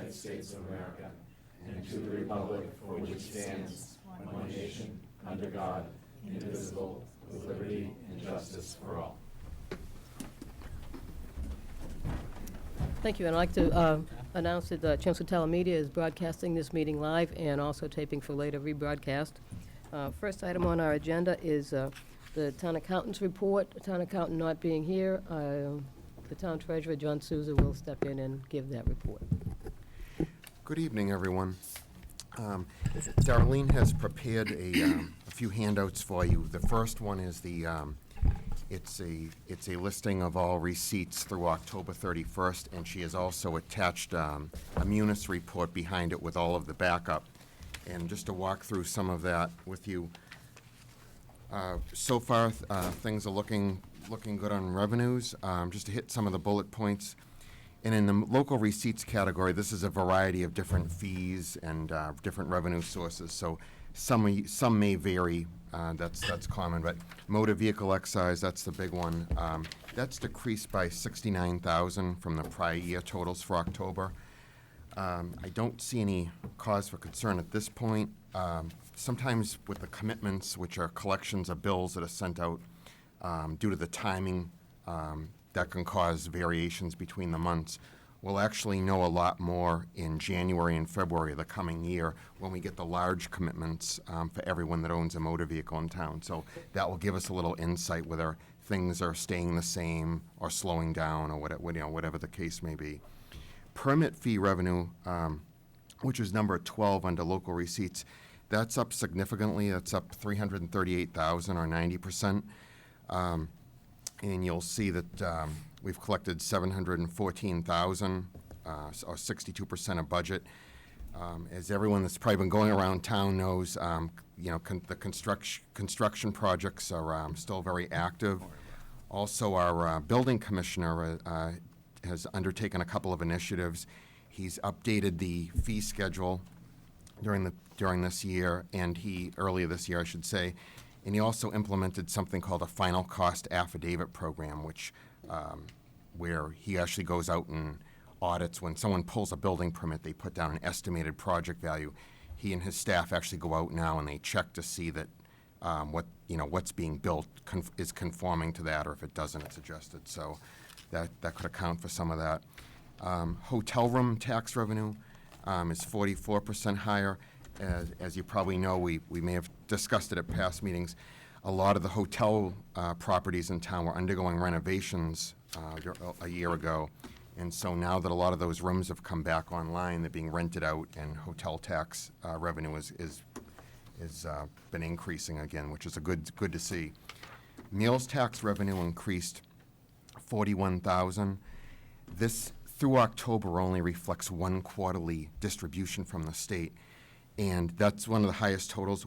United States of America and to the republic for which it stands, one nation, under God, indivisible, with liberty and justice for all. Thank you. And I'd like to announce that Chelmsford Telemedia is broadcasting this meeting live and also taping for later rebroadcast. First item on our agenda is the town accountant's report. The town accountant not being here, the town treasurer, John Souza, will step in and give that report. Good evening, everyone. Darlene has prepared a few handouts for you. The first one is it's a listing of all receipts through October 31st, and she has also attached a munis report behind it with all of the backup. And just to walk through some of that with you, so far things are looking good on revenues. Just to hit some of the bullet points. And in the local receipts category, this is a variety of different fees and different revenue sources. So some may vary. That's common. But motor vehicle excise, that's the big one. That's decreased by $69,000 from the prior year totals for October. I don't see any cause for concern at this point. Sometimes with the commitments, which are collections of bills that are sent out due to the timing, that can cause variations between the months. We'll actually know a lot more in January and February of the coming year when we get the large commitments for everyone that owns a motor vehicle in town. So that will give us a little insight whether things are staying the same or slowing down or whatever the case may be. Permit fee revenue, which is number 12 under local receipts, that's up significantly. That's up $338,000 or 90%. And you'll see that we've collected $714,000, or 62% of budget. As everyone that's probably been going around town knows, the construction projects are still very active. Also, our building commissioner has undertaken a couple of initiatives. He's updated the fee schedule during this year, and earlier this year, I should say. And he also implemented something called a final cost affidavit program, which where he actually goes out and audits. When someone pulls a building permit, they put down an estimated project value. He and his staff actually go out now and they check to see that what's being built is conforming to that, or if it doesn't, it's adjusted. So that could account for some of that. Hotel room tax revenue is 44% higher. As you probably know, we may have discussed it at past meetings. A lot of the hotel properties in town were undergoing renovations a year ago. And so now that a lot of those rooms have come back online, they're being rented out, and hotel tax revenue is been increasing again, which is good to see. Meals tax revenue increased $41,000. This through October only reflects one quarterly distribution from the state. And that's one of the highest totals.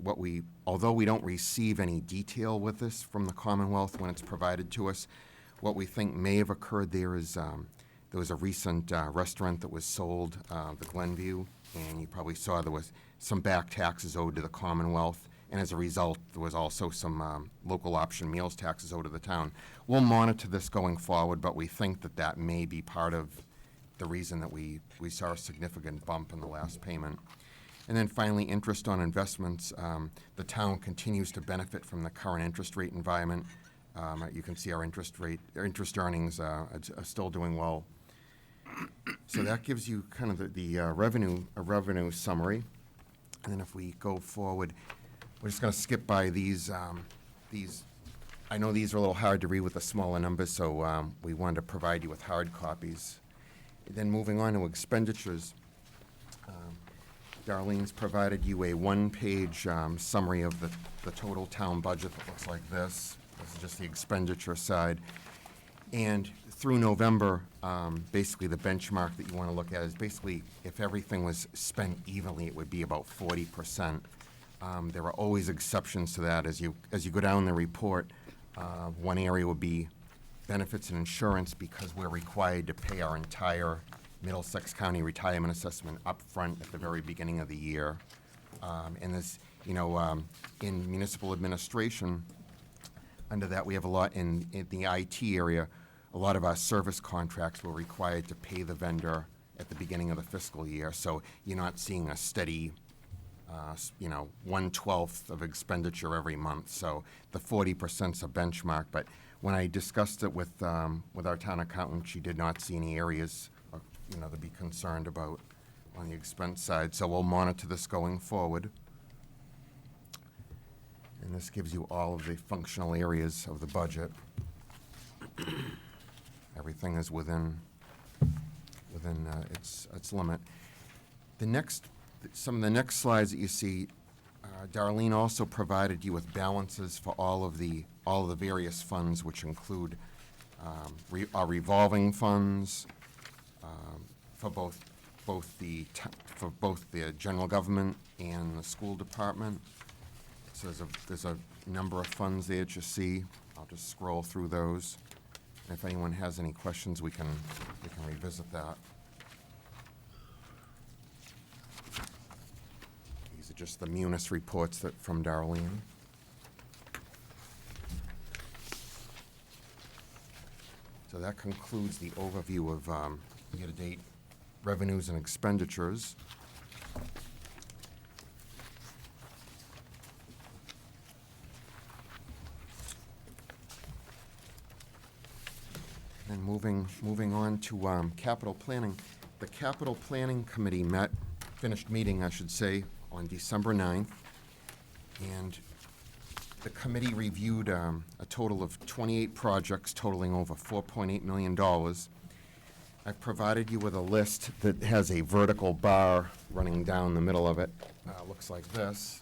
Although we don't receive any detail with this from the Commonwealth when it's provided to us, what we think may have occurred there is there was a recent restaurant that was sold, the Glenview, and you probably saw there was some back taxes owed to the Commonwealth, and as a result, there was also some local option meals taxes owed to the town. We'll monitor this going forward, but we think that may be part of the reason that we saw a significant bump in the last payment. And then finally, interest on investments. The town continues to benefit from the current interest rate environment. You can see our interest earnings are still doing well. So that gives you kind of the revenue summary. And then if we go forward, we're just going to skip by these. I know these are a little hard to read with the smaller numbers, so we wanted to provide you with hard copies. And then moving on to expenditures. Darlene's provided you a one-page summary of the total town budget that looks like this. This is just the expenditure side. And through November, basically the benchmark that you want to look at is basically if everything was spent evenly, it would be about 40%. There are always exceptions to that. As you go down the report, one area would be benefits and insurance, because we're required to pay our entire Middlesex County retirement assessment up front at the very beginning of the year. And this, in municipal administration, under that we have a lot in the IT area. A lot of our service contracts were required to pay the vendor at the beginning of the fiscal year. So you're not seeing a steady, 1/12 of expenditure every month. So the 40%'s a benchmark. But when I discussed it with our town accountant, she did not see any areas, to be concerned about on the expense side. So we'll monitor this going forward. And this gives you all of the functional areas of the budget. Everything is within its limit. Some of the next slides that you see, Darlene also provided you with balances for all of the various funds, which include our revolving funds for both the general government and the school department. So there's a number of funds there that you see. I'll just scroll through those. And if anyone has any questions, we can revisit that. These are just the Munis reports from Darlene. So that concludes the overview of year-to-date revenues and expenditures. And moving on to capital planning. The Capital Planning Committee finished meeting, I should say, on December 9th. And the committee reviewed a total of 28 projects totaling over $4.8 million. I've provided you with a list that has a vertical bar running down the middle of it. Looks like this.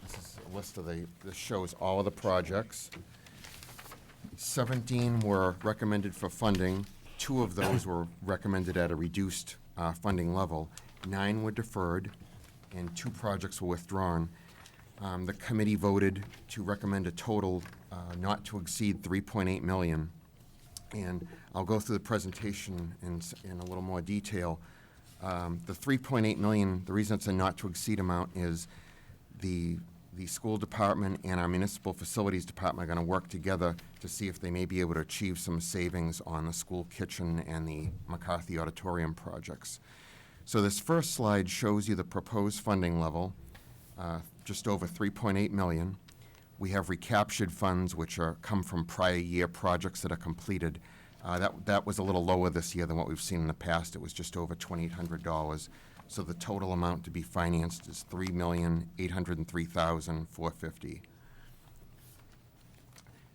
This is a list this shows all of the projects. 17 were recommended for funding. 2 of those were recommended at a reduced funding level. 9 were deferred, and 2 projects were withdrawn. The committee voted to recommend a total not to exceed $3.8 million. And I'll go through the presentation in a little more detail. The $3.8 million, the reason it's a not to exceed amount is the school department and our municipal facilities department are going to work together to see if they may be able to achieve some savings on the school kitchen and the McCarthy Auditorium projects. So this first slide shows you the proposed funding level, just over $3.8 million. We have recaptured funds which come from prior year projects that are completed. That was a little lower this year than what we've seen in the past. It was just over $2,800. So the total amount to be financed is $3,803,450.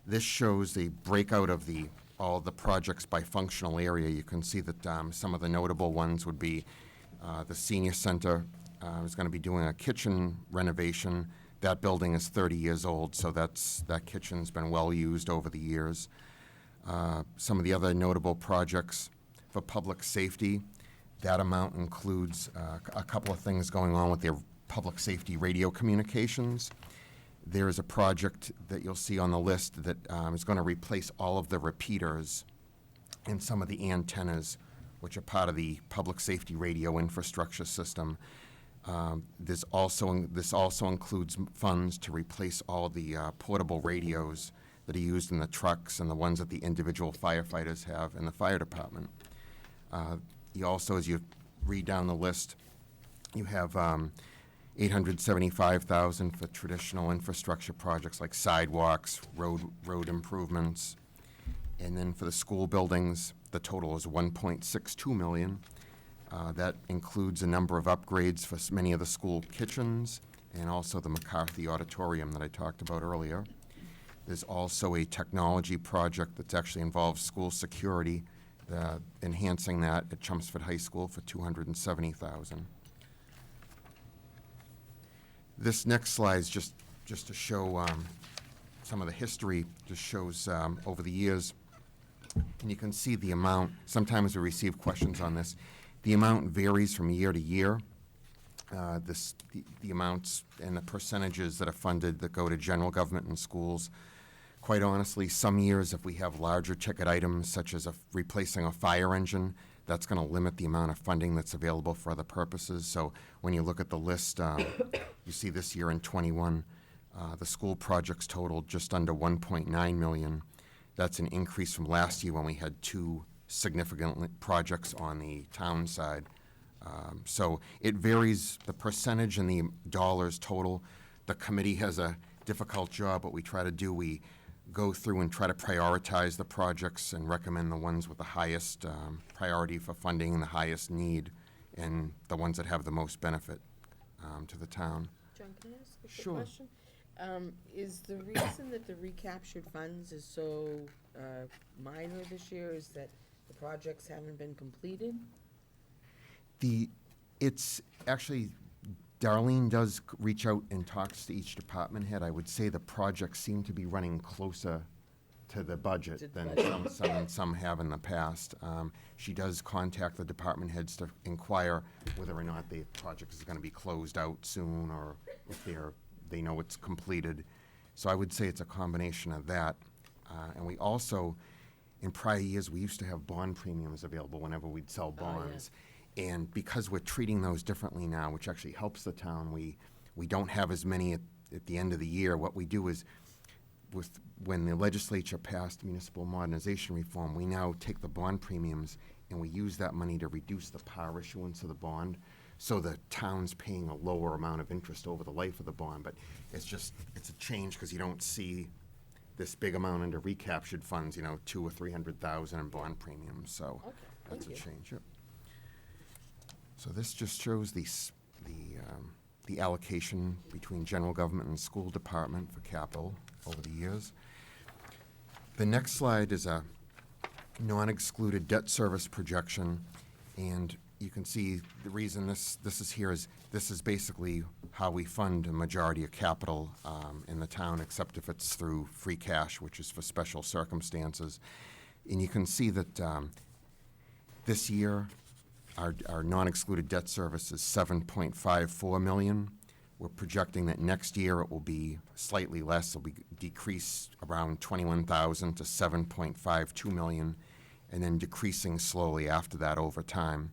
This shows the breakout of all the projects by functional area. You can see that some of the notable ones would be the senior center is going to be doing a kitchen renovation. That building is 30 years old, so that kitchen's been well used over the years. Some of the other notable projects for public safety, that amount includes a couple of things going on with their public safety radio communications. There is a project that you'll see on the list that is going to replace all of the repeaters and some of the antennas, which are part of the public safety radio infrastructure system. This also includes funds to replace all of the portable radios that are used in the trucks and the ones that the individual firefighters have in the fire department. You also, as you read down the list, you have $875,000 for traditional infrastructure projects like sidewalks, road improvements, and then for the school buildings, the total is $1.62 million. That includes a number of upgrades for many of the school kitchens and also the McCarthy Auditorium that I talked about earlier. There's also a technology project that actually involves school security, enhancing that at Chelmsford High School for $270,000. This next slide is just to show some of the history, just shows over the years. And you can see the amount. Sometimes we receive questions on this. The amount varies from year to year. The amounts and the percentages that are funded that go to general government and schools. Quite honestly, some years if we have larger ticket items such as replacing a fire engine, that's going to limit the amount of funding that's available for other purposes. So when you look at the list, you see this year in '21, the school projects totaled just under $1.9 million. That's an increase from last year when we had 2 significant projects on the town side So it varies, the percentage and the dollars total. The committee has a difficult job, but we go through and try to prioritize the projects and recommend the ones with the highest priority for funding and the highest need, and the ones that have the most benefit to the town. John, can I ask a quick Sure. question? Is the reason that the recaptured funds is so minor this year is that the projects haven't been completed? It's actually, Darlene does reach out and talks to each department head. I would say the projects seem to be running closer to the budget To the than budget. some have in the past. She does contact the department heads to inquire whether or not the project is going to be closed out soon, or if they know it's completed. So I would say it's a combination of that. And we also, in prior years, we used to have bond premiums available whenever we'd sell bonds. And because we're treating those differently now, which actually helps the town, we don't have as many at the end of the year. What we do is, when the legislature passed municipal modernization reform, we now take the bond premiums and we use that money to reduce the par issuance of the bond. So the town's paying a lower amount of interest over the life of the bond, but it's a change because you don't see this big amount into recaptured funds, $200,000 or $300,000 in bond premiums, so Okay, that's a thank you. change, yep. So this just shows the allocation between general government and school department for capital over the years. The next slide is a non-excluded debt service projection, and you can see the reason this is here is this is basically how we fund a majority of capital in the town, except if it's through free cash, which is for special circumstances. And you can see that this year, our non-excluded debt service is $7.54 million. We're projecting that next year it will be slightly less. It'll be decreased around $21,000 to $7.52 million, and then decreasing slowly after that over time.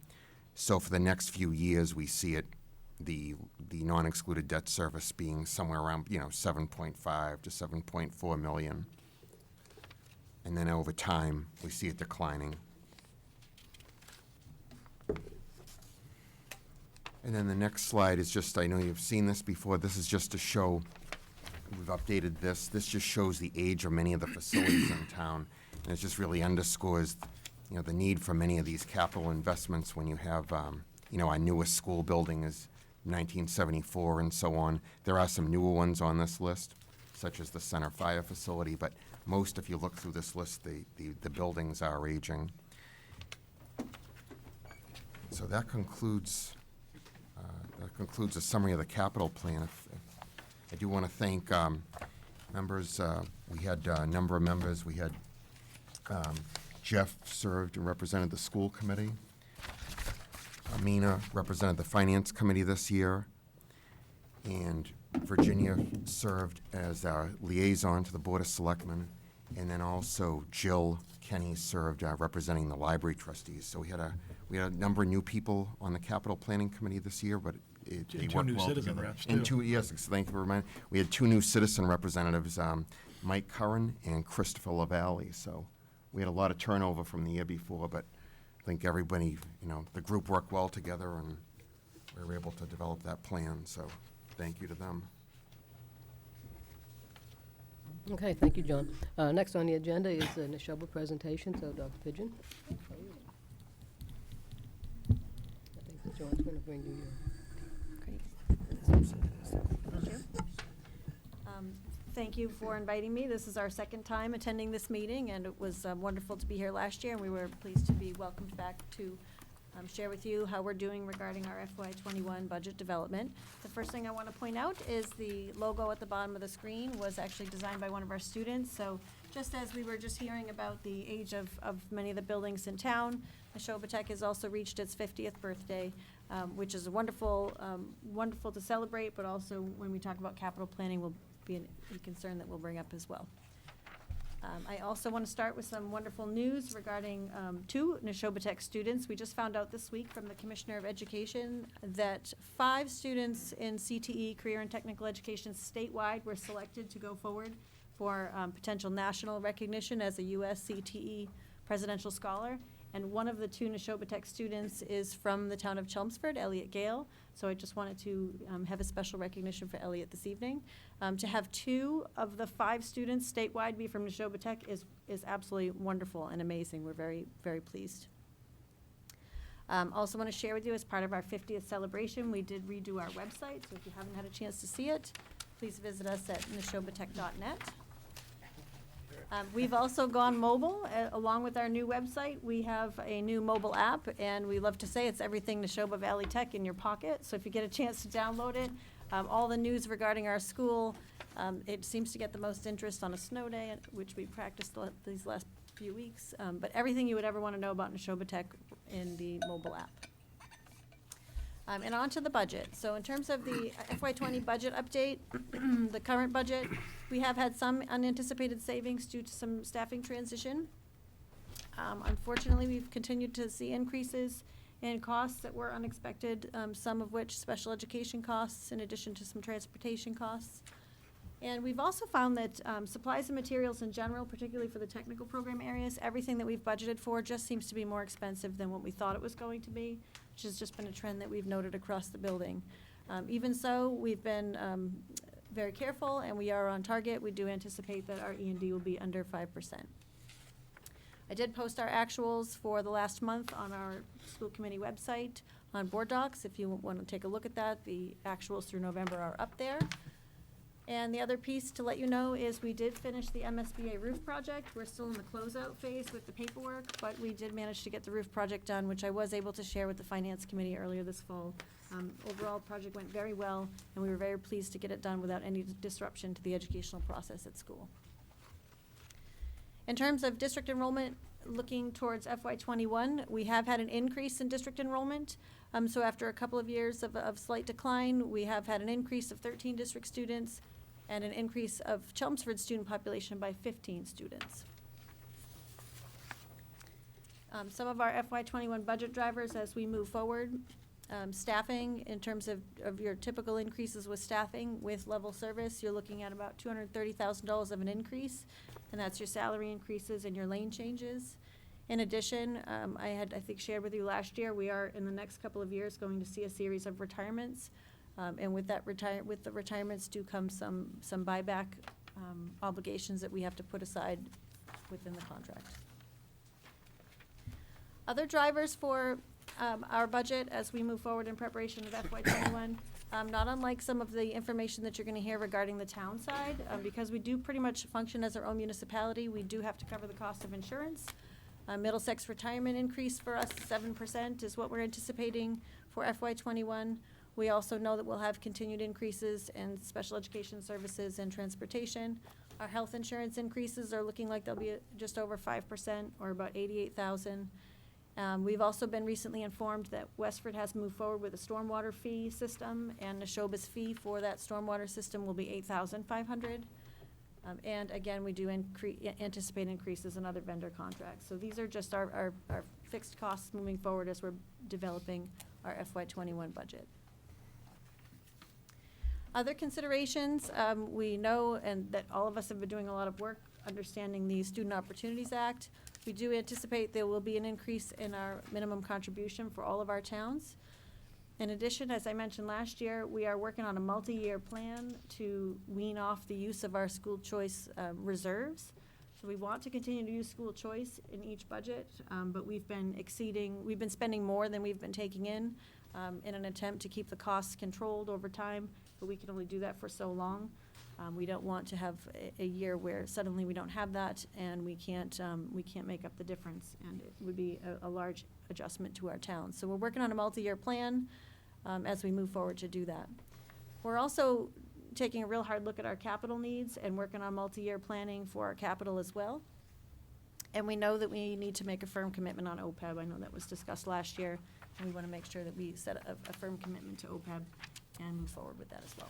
So for the next few years, we see it, the non-excluded debt service being somewhere around 7.5 to 7.4 million, and then over time we see it declining. And then the next slide is just, I know you've seen this before, this is just to show, we've updated this. This just shows the age of many of the facilities in town, and it just really underscores, the need for many of these capital investments when you have, our newest school building is 1974 and so on. There are some newer ones on this list, such as the Center Fire Facility, but most, if you look through this list, the buildings are aging. So that concludes a summary of the capital plan. I do want to thank members. We had a number of members. We had Jeff served and represented the school committee. Amina represented the finance committee this year. And Virginia served as our liaison to the Board of Selectmen. And then also Jill Kenny served representing the library trustees. So we had a number of new people on the capital planning committee this year, but they Two worked new well citizen together. reps, And too. yes, thank you for reminding. We had two new citizen representatives, Mike Curran and Christopher LaValle. So we had a lot of turnover from the year before, but I think everybody, the group worked well together, and we were able to develop that plan. So thank you to them. Okay, thank you, John. Next on the agenda is the Neshoba presentation, so Dr. Pigeon. I think that John's going to bring you Thank you for inviting me. This is our second time attending this meeting, and it was wonderful to be here last year, and we were pleased to be welcomed back to share with you how we're doing regarding our FY21 budget development. The first thing I want to point out is the logo at the bottom of the screen was actually designed by one of our students. So just as we were just hearing about the age of many of the buildings in town, Neshoba Tech has also reached its 50th birthday, which is wonderful to celebrate, but also when we talk about capital planning will be a concern that we'll bring up as well. I also want to start with some wonderful news regarding two Neshoba Tech students. We just found out this week from the Commissioner of Education that 5 students in CTE, Career and Technical Education statewide, were selected to go forward for potential national recognition as a U.S. CTE Presidential Scholar. And one of the two Neshoba Tech students is from the town of Chelmsford, Elliot Gale. So I just wanted to have a special recognition for Elliot this evening. To have 2 of the 5 students statewide be from Neshoba Tech is absolutely wonderful and amazing. We're very, very pleased. Also want to share with you, as part of our 50th celebration, we did redo our website. So if you haven't had a chance to see it, please visit us at neshobatech.net. We've also gone mobile, along with our new website. We have a new mobile app, and we love to say it's everything Neshoba Valley Tech in your pocket. So if you get a chance to download it, all the news regarding our school, it seems to get the most interest on a snow day, which we practiced these last few weeks. But everything you would ever want to know about Neshoba Tech in the mobile app. And on to the budget. So in terms of the FY20 budget update, the current budget, we have had some unanticipated savings due to some staffing transition. Unfortunately, we've continued to see increases in costs that were unexpected, some of which special education costs, in addition to some transportation costs. And we've also found that supplies and materials in general, particularly for the technical program areas, everything that we've budgeted for just seems to be more expensive than what we thought it was going to be, which has just been a trend that we've noted across the building. Even so, we've been very careful, and we are on target. We do anticipate that our E&D will be under 5%. I did post our actuals for the last month on our school committee website on Board Docs. If you want to take a look at that, the actuals through November are up there. And the other piece to let you know is we did finish the MSBA roof project. We're still in the closeout phase with the paperwork, but we did manage to get the roof project done, which I was able to share with the Finance Committee earlier this fall. Overall, the project went very well, and we were very pleased to get it done without any disruption to the educational process at school. In terms of district enrollment, looking towards FY21, we have had an increase in district enrollment. So after a couple of years of slight decline, we have had an increase of 13 district students and an increase of Chelmsford student population by 15 students. Some of our FY21 budget drivers as we move forward. Staffing, in terms of your typical increases with staffing, with level service, you're looking at about $230,000 of an increase, and that's your salary increases and your lane changes. In addition, I think shared with you last year, we are in the next couple of years going to see a series of retirements, and with that with the retirements do come some buyback obligations that we have to put aside within the contract. Other drivers for our budget as we move forward in preparation of FY21, not unlike some of the information that you're going to hear regarding the town side, because we do pretty much function as our own municipality, we do have to cover the cost of insurance. Middlesex retirement increase for us, 7% is what we're anticipating for FY21. We also know that we'll have continued increases in special education services and transportation. Our health insurance increases are looking like they'll be just over 5%, or about $88,000. We've also been recently informed that Westford has moved forward with a stormwater fee system, and Neshoba's fee for that stormwater system will be $8,500. And again, we do anticipate increases in other vendor contracts. So these are just our fixed costs moving forward as we're developing our FY21 budget. Other considerations, we know, and that all of us have been doing a lot of work understanding the Student Opportunities Act. We do anticipate there will be an increase in our minimum contribution for all of our towns. In addition, as I mentioned last year, we are working on a multi-year plan to wean off the use of our school choice reserves. So we want to continue to use school choice in each budget, but we've been spending more than we've been taking in an attempt to keep the costs controlled over time, but we can only do that for so long. We don't want to have a year where suddenly we don't have that and we can't make up the difference, and it would be a large adjustment to our town. So we're working on a multi-year plan as we move forward to do that. We're also taking a real hard look at our capital needs and working on multi-year planning for our capital as well. And we know that we need to make a firm commitment on OPEB. I know that was discussed last year, and we want to make sure that we set a firm commitment to OPEB and move forward with that as well.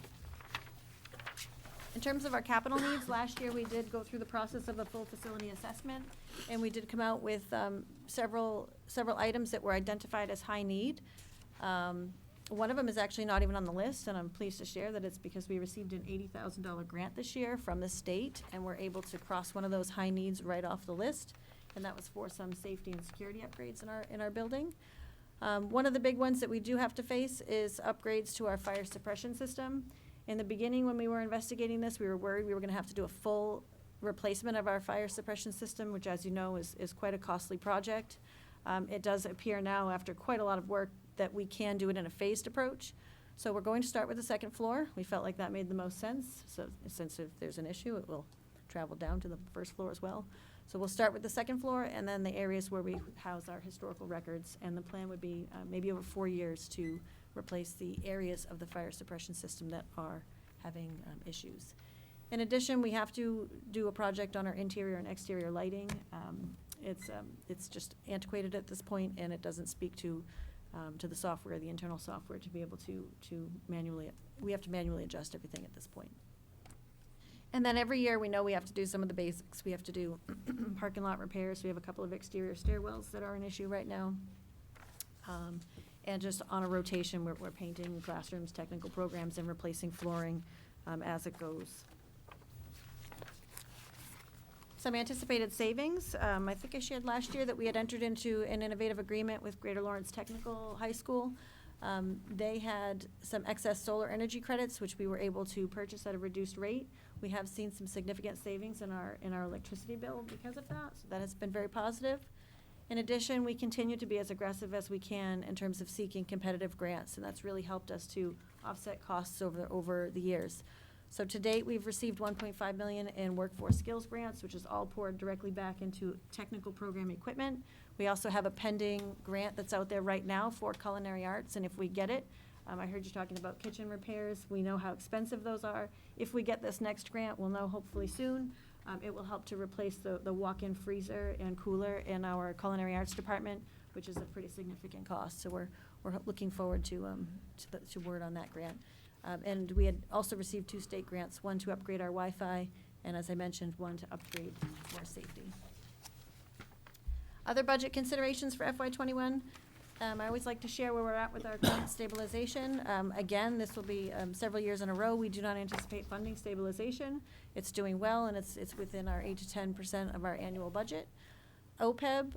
In terms of our capital needs, last year we did go through the process of a full facility assessment, and we did come out with several items that were identified as high need. One of them is actually not even on the list, and I'm pleased to share that it's because we received an $80,000 grant this year from the state, and we're able to cross one of those high needs right off the list. and that was for some safety and security upgrades in our building. One of the big ones that we do have to face is upgrades to our fire suppression system. In the beginning, when we were investigating this, we were worried we were gonna have to do a full replacement of our fire suppression system, which, as you know, is quite a costly project. It does appear now, after quite a lot of work, that we can do it in a phased approach. So we're going to start with the second floor. We felt like that made the most sense. So since if there's an issue, it will travel down to the first floor as well. So we'll start with the second floor and then the areas where we house our historical records. And the plan would be maybe over 4 years to replace the areas of the fire suppression system that are having issues. In addition, we have to do a project on our interior and exterior lighting. It's just antiquated at this point, and it doesn't speak to the software, the internal software, to be able to we have to manually adjust everything at this point. And then every year, we know we have to do some of the basics. We have to do parking lot repairs. We have a couple of exterior stairwells that are an issue right now. And just on a rotation, we're painting classrooms, technical programs, and replacing flooring as it goes. Some anticipated savings. I think I shared last year that we had entered into an innovative agreement with Greater Lawrence Technical High School. They had some excess solar energy credits, which we were able to purchase at a reduced rate. We have seen some significant savings in our electricity bill because of that, so that has been very positive. In addition, we continue to be as aggressive as we can in terms of seeking competitive grants, and that's really helped us to offset costs over the years. So to date, we've received $1.5 million in workforce skills grants, which is all poured directly back into technical program equipment. We also have a pending grant that's out there right now for culinary arts, and if we get it, I heard you talking about kitchen repairs. We know how expensive those are. If we get this next grant, we'll know hopefully soon. It will help to replace the walk-in freezer and cooler in our culinary arts department, which is a pretty significant cost. So we're looking forward to word on that grant. And we had also received 2 state grants, one to upgrade our Wi-Fi, and as I mentioned, one to upgrade more safety. Other budget considerations for FY21. I always like to share where we're at with our current stabilization. Again, this will be several years in a row. We do not anticipate funding stabilization. It's doing well, and it's within our 8 to 10% of our annual budget. OPEB,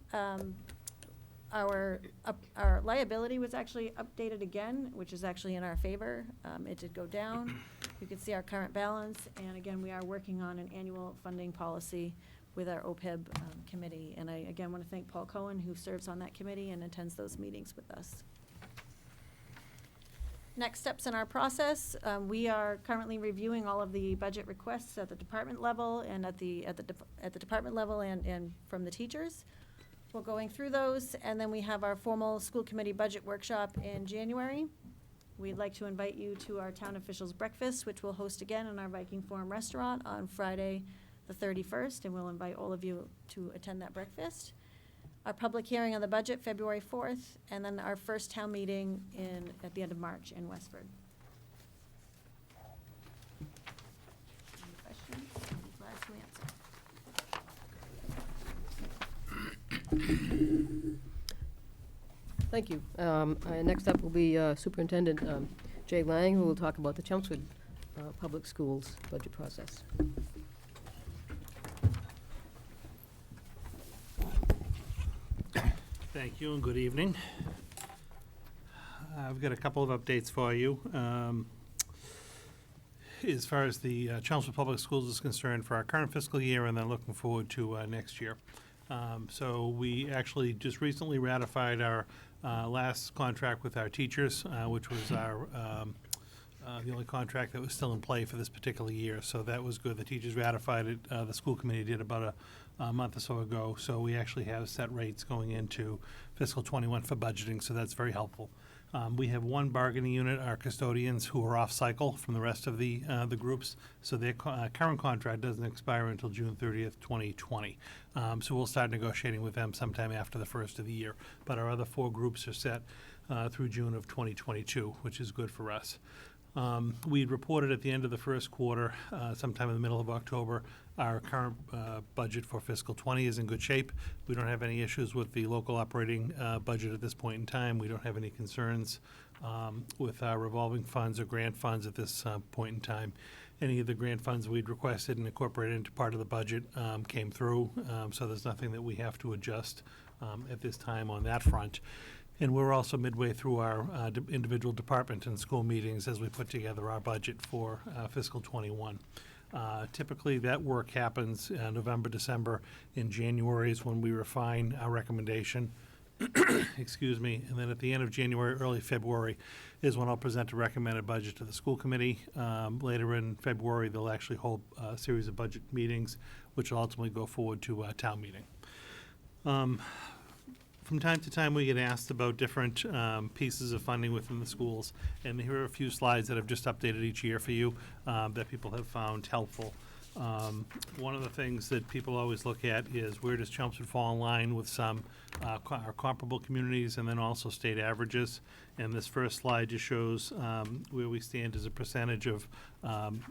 our liability was actually updated again, which is actually in our favor. It did go down. You can see our current balance, and again, we are working on an annual funding policy with our OPEB committee. And I, again, want to thank Paul Cohen, who serves on that committee and attends those meetings with us. Next steps in our process, we are currently reviewing all of the budget requests at the department level and at the department level and from the teachers. We're going through those, and then we have our formal school committee budget workshop in January. We'd like to invite you to our town officials breakfast, which we'll host again in our Viking Forum restaurant on Friday, the 31st, and we'll invite all of you to attend that breakfast. Our public hearing on the budget, February 4th, and then our first town meeting at the end of March in Westford. Any questions? I'll be glad to answer. Thank you. Next up will be Superintendent Jay Lang, who will talk about the Chelmsford Public Schools budget process. Thank you and good evening. I've got a couple of updates for you. As far as the Chelmsford Public Schools is concerned for our current fiscal year and then looking forward to next year. So we actually just recently ratified our last contract with our teachers, which was our the only contract that was still in play for this particular year. So that was good. The teachers ratified it. The school committee did about a month or so ago. So we actually have set rates going into fiscal 21 for budgeting. So that's very helpful. We have one bargaining unit, our custodians, who are off cycle from the rest of the groups. So their current contract doesn't expire until June 30th, 2020. So we'll start negotiating with them sometime after the first of the year. But our other 4 groups are set through June of 2022, which is good for us. We'd reported at the end of the first quarter, sometime in the middle of October, our current budget for fiscal 20 is in good shape. We don't have any issues with the local operating budget at this point in time. We don't have any concerns with our revolving funds or grant funds at this point in time. Any of the grant funds we'd requested and incorporated into part of the budget came through, so there's nothing that we have to adjust at this time on that front. And we're also midway through our individual department and school meetings as we put together our budget for fiscal '21. Typically, that work happens November, December. In January is when we refine our recommendation. Excuse me. And then at the end of January, early February is when I'll present a recommended budget to the school committee. Later in February, they'll actually hold a series of budget meetings, which will ultimately go forward to town meeting. From time to time, we get asked about different pieces of funding within the schools, and here are a few slides that I've just updated each year for you that people have found helpful. One of the things that people always look at is where does Chelmsford fall in line with some our comparable communities and then also state averages. And this first slide just shows where we stand as a percentage of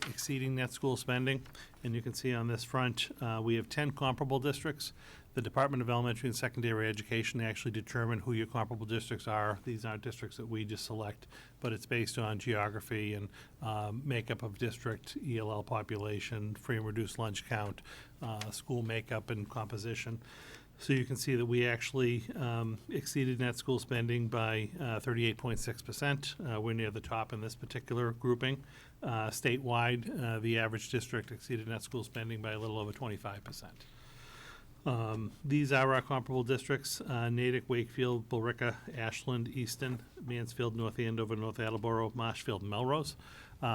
exceeding net school spending. And you can see on this front, we have 10 comparable districts. The Department of Elementary and Secondary Education actually determine who your comparable districts are. These aren't districts that we just select, but it's based on geography and makeup of district, ELL population, free and reduced lunch count, school makeup and composition. So you can see that we actually exceeded net school spending by 38.6%. We're near the top in this particular grouping. Statewide, the average district exceeded net school spending by a little over 25%. These are our comparable districts: Natick, Wakefield, Billerica, Ashland, Easton, Mansfield, North Andover, North Attleboro, Marshfield, and Melrose.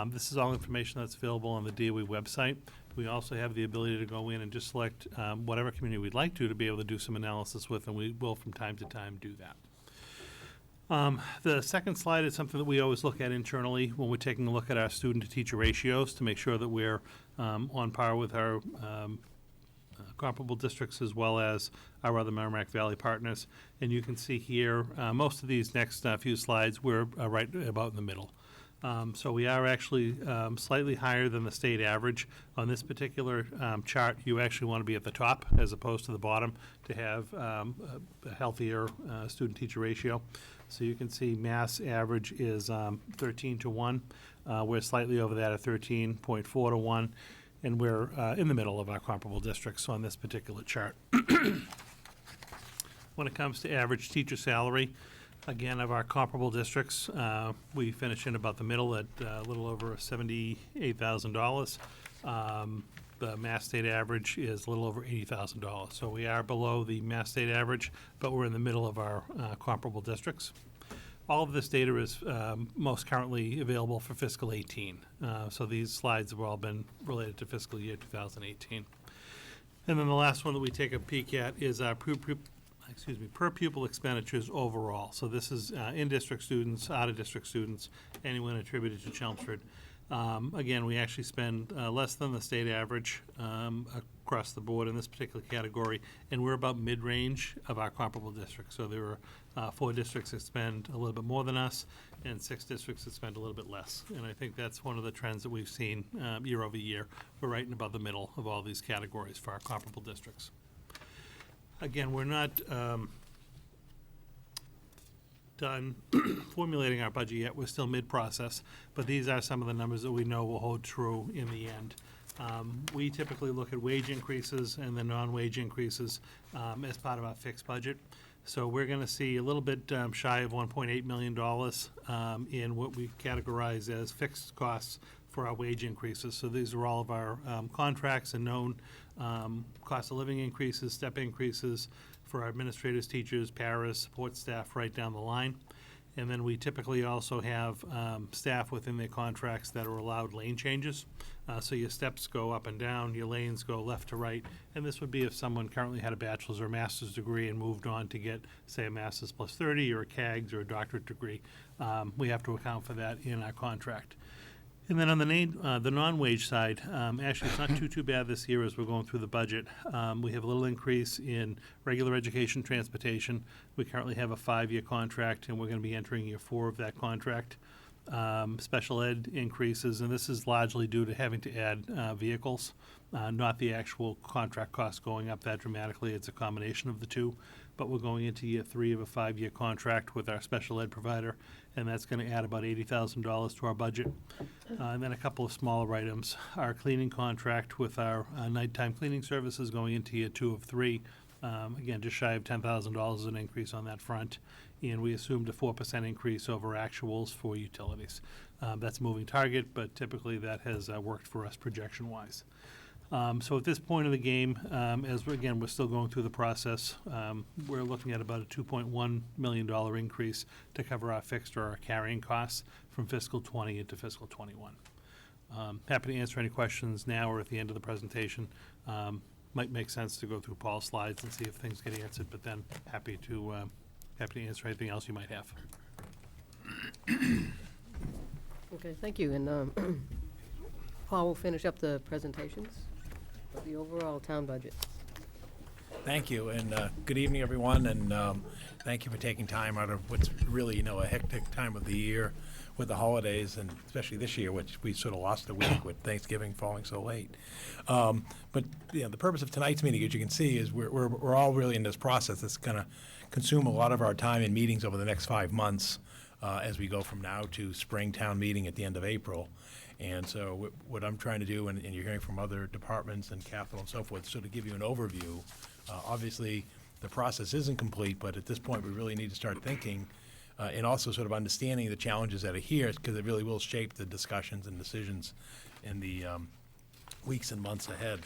This is all information that's available on the DOE website. We also have the ability to go in and just select whatever community we'd like to be able to do some analysis with, and we will from time to time do that. The second slide is something that we always look at internally when we're taking a look at our student-to-teacher ratios to make sure that we're on par with our comparable districts as well as our other Merrimack Valley partners. And you can see here, most of these next few slides, we're right about in the middle. So we are actually slightly higher than the state average. On this particular chart, you actually want to be at the top as opposed to the bottom to have a healthier student-teacher ratio. So you can see Mass average is 13 to 1. We're slightly over that at 13.4 to 1. And we're in the middle of our comparable districts on this particular chart. When it comes to average teacher salary, again, of our comparable districts, we finish in about the middle at a little over $78,000. The Mass State average is a little over $80,000. So we are below the Mass State average, but we're in the middle of our comparable districts. All of this data is most currently available for fiscal 18. So these slides have all been related to fiscal year 2018. And then the last one that we take a peek at is our per pupil expenditures overall. So this is in-district students, out-of-district students, anyone attributed to Chelmsford. Again, we actually spend less than the state average across the board in this particular category, and we're about mid-range of our comparable districts. So there are 4 districts that spend a little bit more than us, and 6 districts that spend a little bit less. And I think that's one of the trends that we've seen year over year. We're right in about the middle of all these categories for our comparable districts. Again, we're not done formulating our budget yet. We're still mid-process, but these are some of the numbers that we know will hold true in the end. We typically look at wage increases and the non-wage increases as part of our fixed budget. So we're going to see a little bit shy of $1.8 million in what we categorize as fixed costs for our wage increases. So these are all of our contracts and known cost of living increases, step increases for our administrators, teachers, paras, support staff right down the line. And then we typically also have staff within their contracts that are allowed lane changes. So your steps go up and down, your lanes go left to right. And this would be if someone currently had a bachelor's or master's degree and moved on to get, say, a master's plus 30 or a CAGS or a doctorate degree. We have to account for that in our contract. And then on the non-wage side, actually it's not too bad this year as we're going through the budget. We have a little increase in regular education transportation. We currently have a 5-year contract, and we're going to be entering year 4 of that contract. Special ed increases, and this is largely due to having to add vehicles, not the actual contract cost going up that dramatically. It's a combination of the two. but we're going into year 3 of a 5-year contract with our special ed provider, and that's going to add about $80,000 to our budget. And then a couple of smaller items. Our cleaning contract with our nighttime cleaning services going into year 2 of 3. Again, just shy of $10,000 an increase on that front. And we assumed a 4% increase over actuals for utilities. That's a moving target, but typically that has worked for us projection-wise. So at this point of the game, we're still going through the process, we're looking at about a $2.1 million increase to cover our fixed or our carrying costs from fiscal 20 into fiscal 21. Happy to answer any questions now or at the end of the presentation. Might make sense to go through Paul's slides and see if things get answered, but then happy to answer anything else you might have. Okay, thank you. And Paul will finish up the presentations of the overall town budget. Thank you, and good evening, everyone, and thank you for taking time out of what's really, a hectic time of the year with the holidays, and especially this year, which we sort of lost a week with Thanksgiving falling so late. But the purpose of tonight's meeting, as you can see, is we're all really in this process that's going to consume a lot of our time in meetings over the next 5 months as we go from now to spring town meeting at the end of April. And so what I'm trying to do, and you're hearing from other departments and capital and so forth, sort of give you an overview. Obviously, the process isn't complete, but at this point, we really need to start thinking and also sort of understanding the challenges that are here, because it really will shape the discussions and decisions in the weeks and months ahead.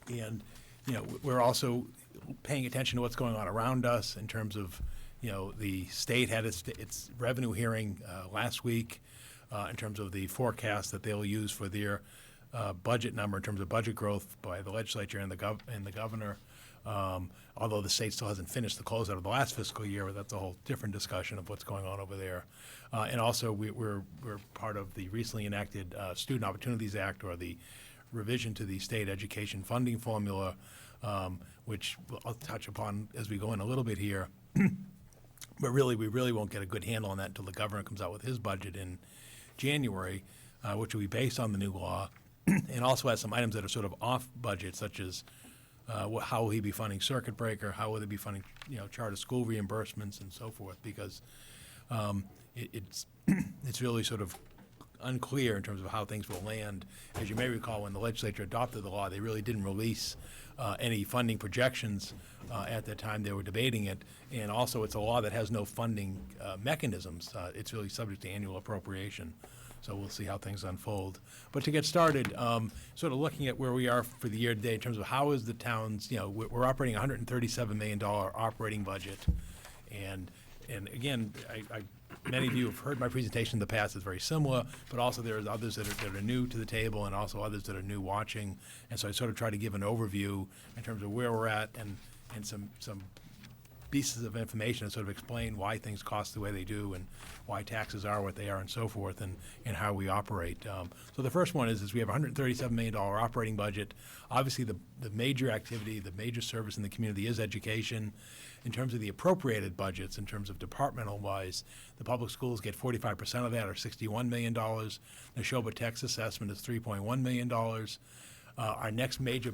And we're also paying attention to what's going on around us in terms of, the state had its revenue hearing last week. In terms of the forecast that they'll use for their budget number in terms of budget growth by the legislature and the governor. Although the state still hasn't finished the closeout of the last fiscal year, but that's a whole different discussion of what's going on over there. And also we're part of the recently enacted Student Opportunities Act, or the revision to the state education funding formula, which I'll touch upon as we go in a little bit here. But really, we really won't get a good handle on that until the governor comes out with his budget in January, which will be based on the new law, and also has some items that are sort of off budget, such as how will he be funding circuit breaker, how will they be funding charter school reimbursements and so forth, because it's really sort of unclear in terms of how things will land. As you may recall, when the legislature adopted the law, they really didn't release any funding projections at the time they were debating it. And also, it's a law that has no funding mechanisms. It's really subject to annual appropriation. So we'll see how things unfold. But to get started, sort of looking at where we are for the year to date in terms of how is the town's, we're operating a $137 million operating budget. And again, many of you have heard my presentation in the past. It's very similar, but also there's others that are new to the table, and also others that are new watching. And so I sort of try to give an overview in terms of where we're at, and some pieces of information to sort of explain why things cost the way they do, and why taxes are what they are, and so forth, and how we operate. So the first one is we have a $137 million operating budget. Obviously, the major activity, the major service in the community is education. In terms of the appropriated budgets, in terms of departmental-wise, the public schools get 45% of that, or $61 million. The Neshoba tax assessment is $3.1 million. Our next major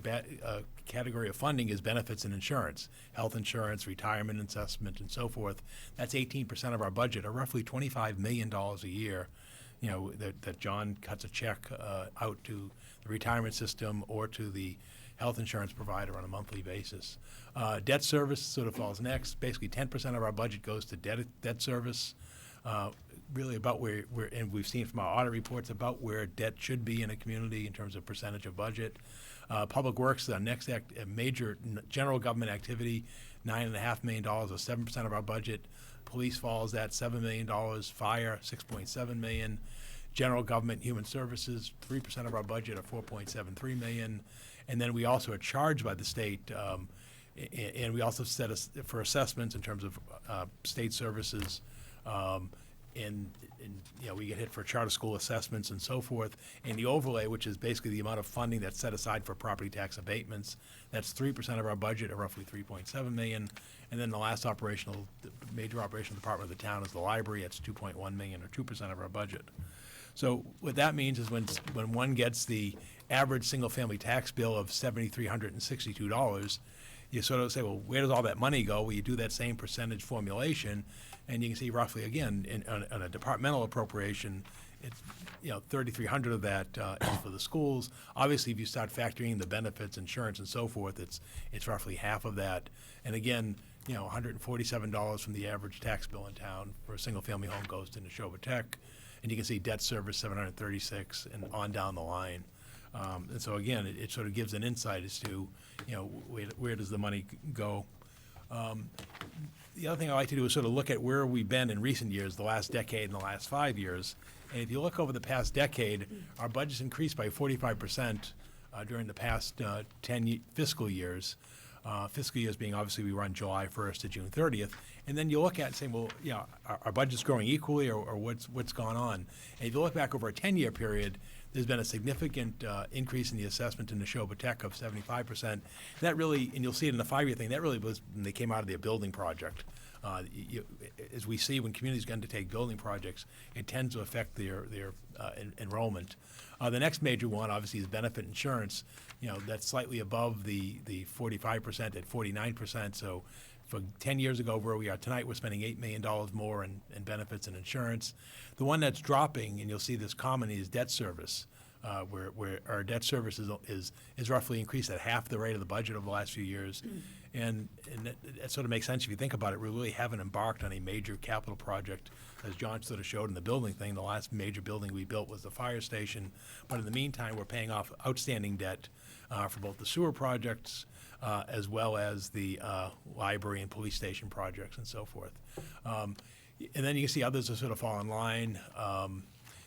category of funding is benefits and insurance, health insurance, retirement assessment, and so forth. That's 18% of our budget, or roughly $25 million a year, that John cuts a check out to the retirement system or to the health insurance provider on a monthly basis. Debt service sort of falls next. Basically, 10% of our budget goes to debt service. Really about where and we've seen from our audit reports about where debt should be in a community in terms of percentage of budget. Public Works, the next major general government activity, $9.5 million, or 7% of our budget. Police falls at $7 million. Fire, $6.7 million. General government, human services, 3% of our budget, or $4.73 million. And then we also are charged by the state, and we also set for assessments in terms of state services. And we get hit for charter school assessments and so forth. And the overlay, which is basically the amount of funding that's set aside for property tax abatements, that's 3% of our budget, or roughly $3.7 million. And then the last major operational department of the town is the library. That's $2.1 million, or 2% of our budget. So what that means is when one gets the average single-family tax bill of $7,362, you sort of say, well, where does all that money go? Well, you do that same percentage formulation, and you can see roughly, again, on a departmental appropriation, it's, 3,300 of that is for the schools. Obviously, if you start factoring the benefits, insurance, and so forth, it's roughly half of that. And again, $147 from the average tax bill in town for a single-family home goes to Neshoba Tech. And you can see debt service, $736, and on down the line. And so again, it sort of gives an insight as to, where does the money go. The other thing I like to do is sort of look at where we've been in recent years, the last decade and the last 5 years. And if you look over the past decade, our budget's increased by 45% during the past 10 fiscal years. Fiscal years being obviously we run July 1st to June 30th. And then you look at it and say, well, our budget's growing equally or what's gone on? And if you look back over a 10-year period, there's been a significant increase in the assessment to Neshoba Tech of 75%. That really, and you'll see it in the 5-year thing, that really was when they came out of their building project. As we see, when communities undertake building projects, it tends to affect their enrollment. The next major one, obviously, is benefit insurance. That's slightly above the 45% at 49%. So for 10 years ago, where we are tonight, we're spending $8 million more in benefits and insurance. The one that's dropping, and you'll see this commonly, is debt service, where our debt service is roughly increased at half the rate of the budget over the last few years. And that sort of makes sense if you think about it. We really haven't embarked on a major capital project, as John sort of showed in the building thing. The last major building we built was the fire station. But in the meantime, we're paying off outstanding debt for both the sewer projects as well as the library and police station projects and so forth. And then you can see others that sort of fall in line.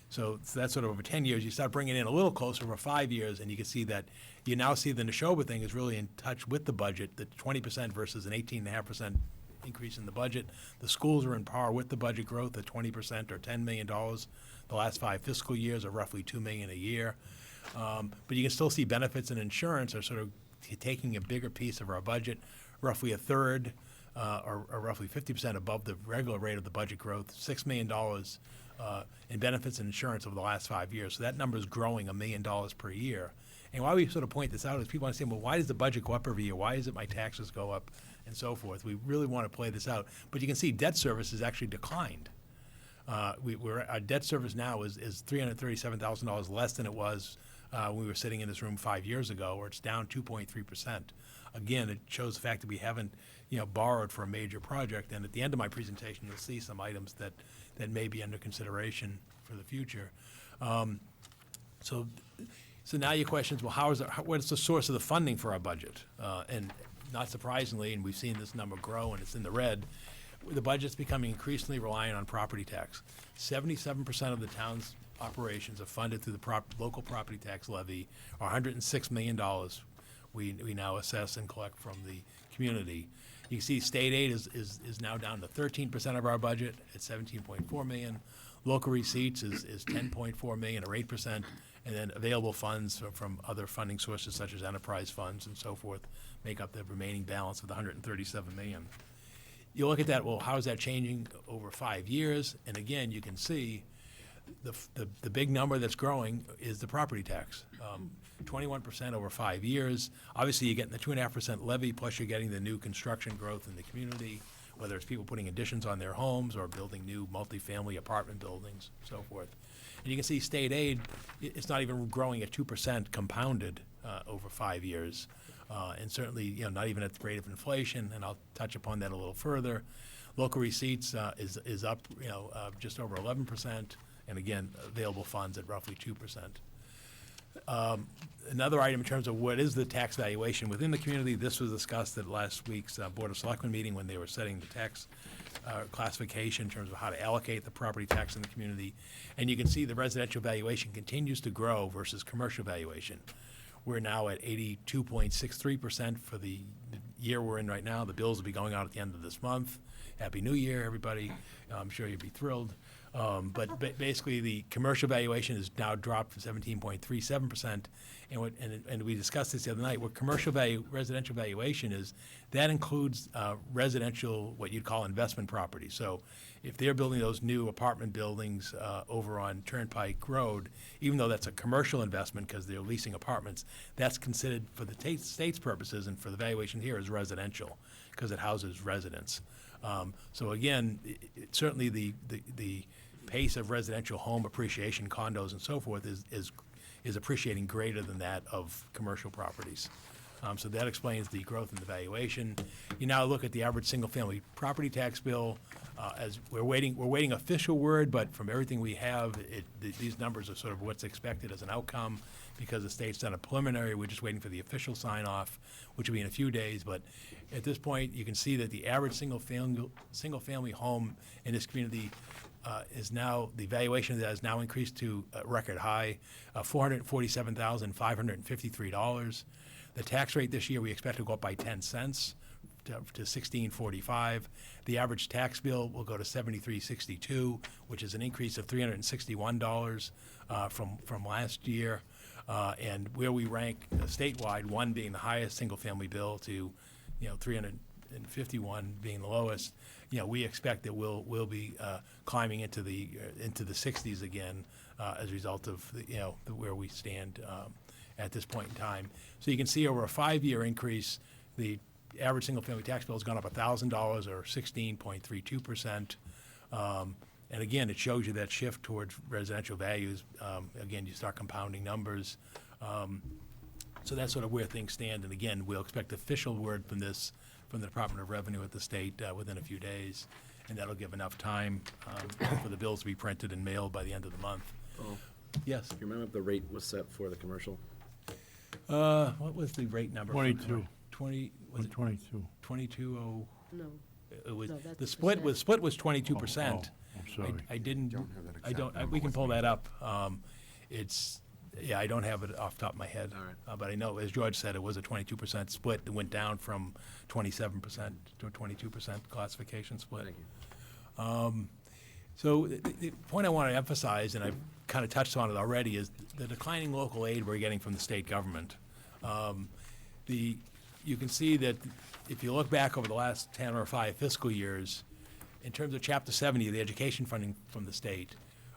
So that's sort of over 10 years. You start bringing in a little closer over 5 years, and you can see that you now see the Neshoba thing is really in touch with the budget, the 20% versus an 18.5% increase in the budget. The schools are in par with the budget growth at 20% or $10 million. The last 5 fiscal years are roughly $2 million a year. But you can still see benefits and insurance are sort of taking a bigger piece of our budget, roughly a third or roughly 50% above the regular rate of the budget growth, $6 million in benefits and insurance over the last 5 years. So that number is growing $1 million per year. And why we sort of point this out is people understand, well, why does the budget go up every year? Why is it my taxes go up and so forth? We really want to play this out. But you can see debt service has actually declined. Our debt service now is $337,000 less than it was when we were sitting in this room 5 years ago, or it's down 2.3%. Again, it shows the fact that we haven't borrowed for a major project. And at the end of my presentation, you'll see some items that may be under consideration for the future. So now your question is, well, what's the source of the funding for our budget? And not surprisingly, and we've seen this number grow and it's in the red, the budget's becoming increasingly reliant on property tax. 77% of the town's operations are funded through the local property tax levy, or $106 million we now assess and collect from the community. You can see state aid is now down to 13% of our budget at $17.4 million. Local receipts is $10.4 million or 8%, and then available funds from other funding sources such as enterprise funds and so forth make up the remaining balance of the $137 million. You look at that, well, how is that changing over 5 years? And again, you can see the big number that's growing is the property tax. 21% over 5 years. Obviously, you're getting the 2.5% levy, plus you're getting the new construction growth in the community, whether it's people putting additions on their homes or building new multifamily apartment buildings, so forth. And you can see state aid, it's not even growing at 2% compounded over 5 years. And certainly, not even at the rate of inflation, and I'll touch upon that a little further. Local receipts is up, just over 11%, and again, available funds at roughly 2%. Another item in terms of what is the tax valuation within the community, this was discussed at last week's Board of Selectmen meeting when they were setting the tax classification in terms of how to allocate the property tax in the community. And you can see the residential valuation continues to grow versus commercial valuation. We're now at 82.63% for the year we're in right now. The bills will be going out at the end of this month. Happy New Year, everybody. I'm sure you'll be thrilled. Basically, the commercial valuation has now dropped from 17.37%. And we discussed this the other night. What residential valuation is, that includes residential, what you'd call investment property. So if they're building those new apartment buildings over on Turnpike Road, even though that's a commercial investment because they're leasing apartments, that's considered for the state's purposes and for the valuation here as residential because it houses residents. So again, certainly the pace of residential home appreciation, condos and so forth is appreciating greater than that of commercial properties. So that explains the growth in the valuation. You now look at the average single-family property tax bill. As we're waiting official word, but from everything we have, these numbers are sort of what's expected as an outcome because the state's done a preliminary. We're just waiting for the official sign-off, which will be in a few days. But at this point, you can see that the average single-family home in this community is now, the valuation of that has now increased to a record high, $447,553. The tax rate this year we expect to go up by 10 cents to $16.45. The average tax bill will go to $73.62, which is an increase of $361 from last year. And where we rank statewide, 1 being the highest single-family bill to 351 being the lowest, we expect that we'll be climbing into the 60s again as a result of where we stand at this point in time. So you can see over a 5-year increase, the average single-family tax bill has gone up $1,000 or 16.32%. And again, it shows you that shift towards residential values. Again, you start compounding numbers. So that's sort of where things stand. And again, we'll expect official word from the Department of Revenue at the state within a few days. And that'll give enough time for the bills to be printed and mailed by the end of the month. Oh, Yes. you remember if the rate was set for the commercial? What was the rate number? 22. 20, was it 22. 22? No. It was, No, that's the the split was 22%. Oh, I'm sorry. I didn't, Don't have that I exact don't, number we can with pull me. that up. I don't have it off the top of my head. All right. But I know, as George said, it was a 22% split. It went down from 27% to a 22% classification split. Thank you. So the point I want to emphasize, and I've kind of touched on it already, is the declining local aid we're getting from the state government. You can see that if you look back over the last 10 or 5 fiscal years, in terms of Chapter 70, the education funding from the state,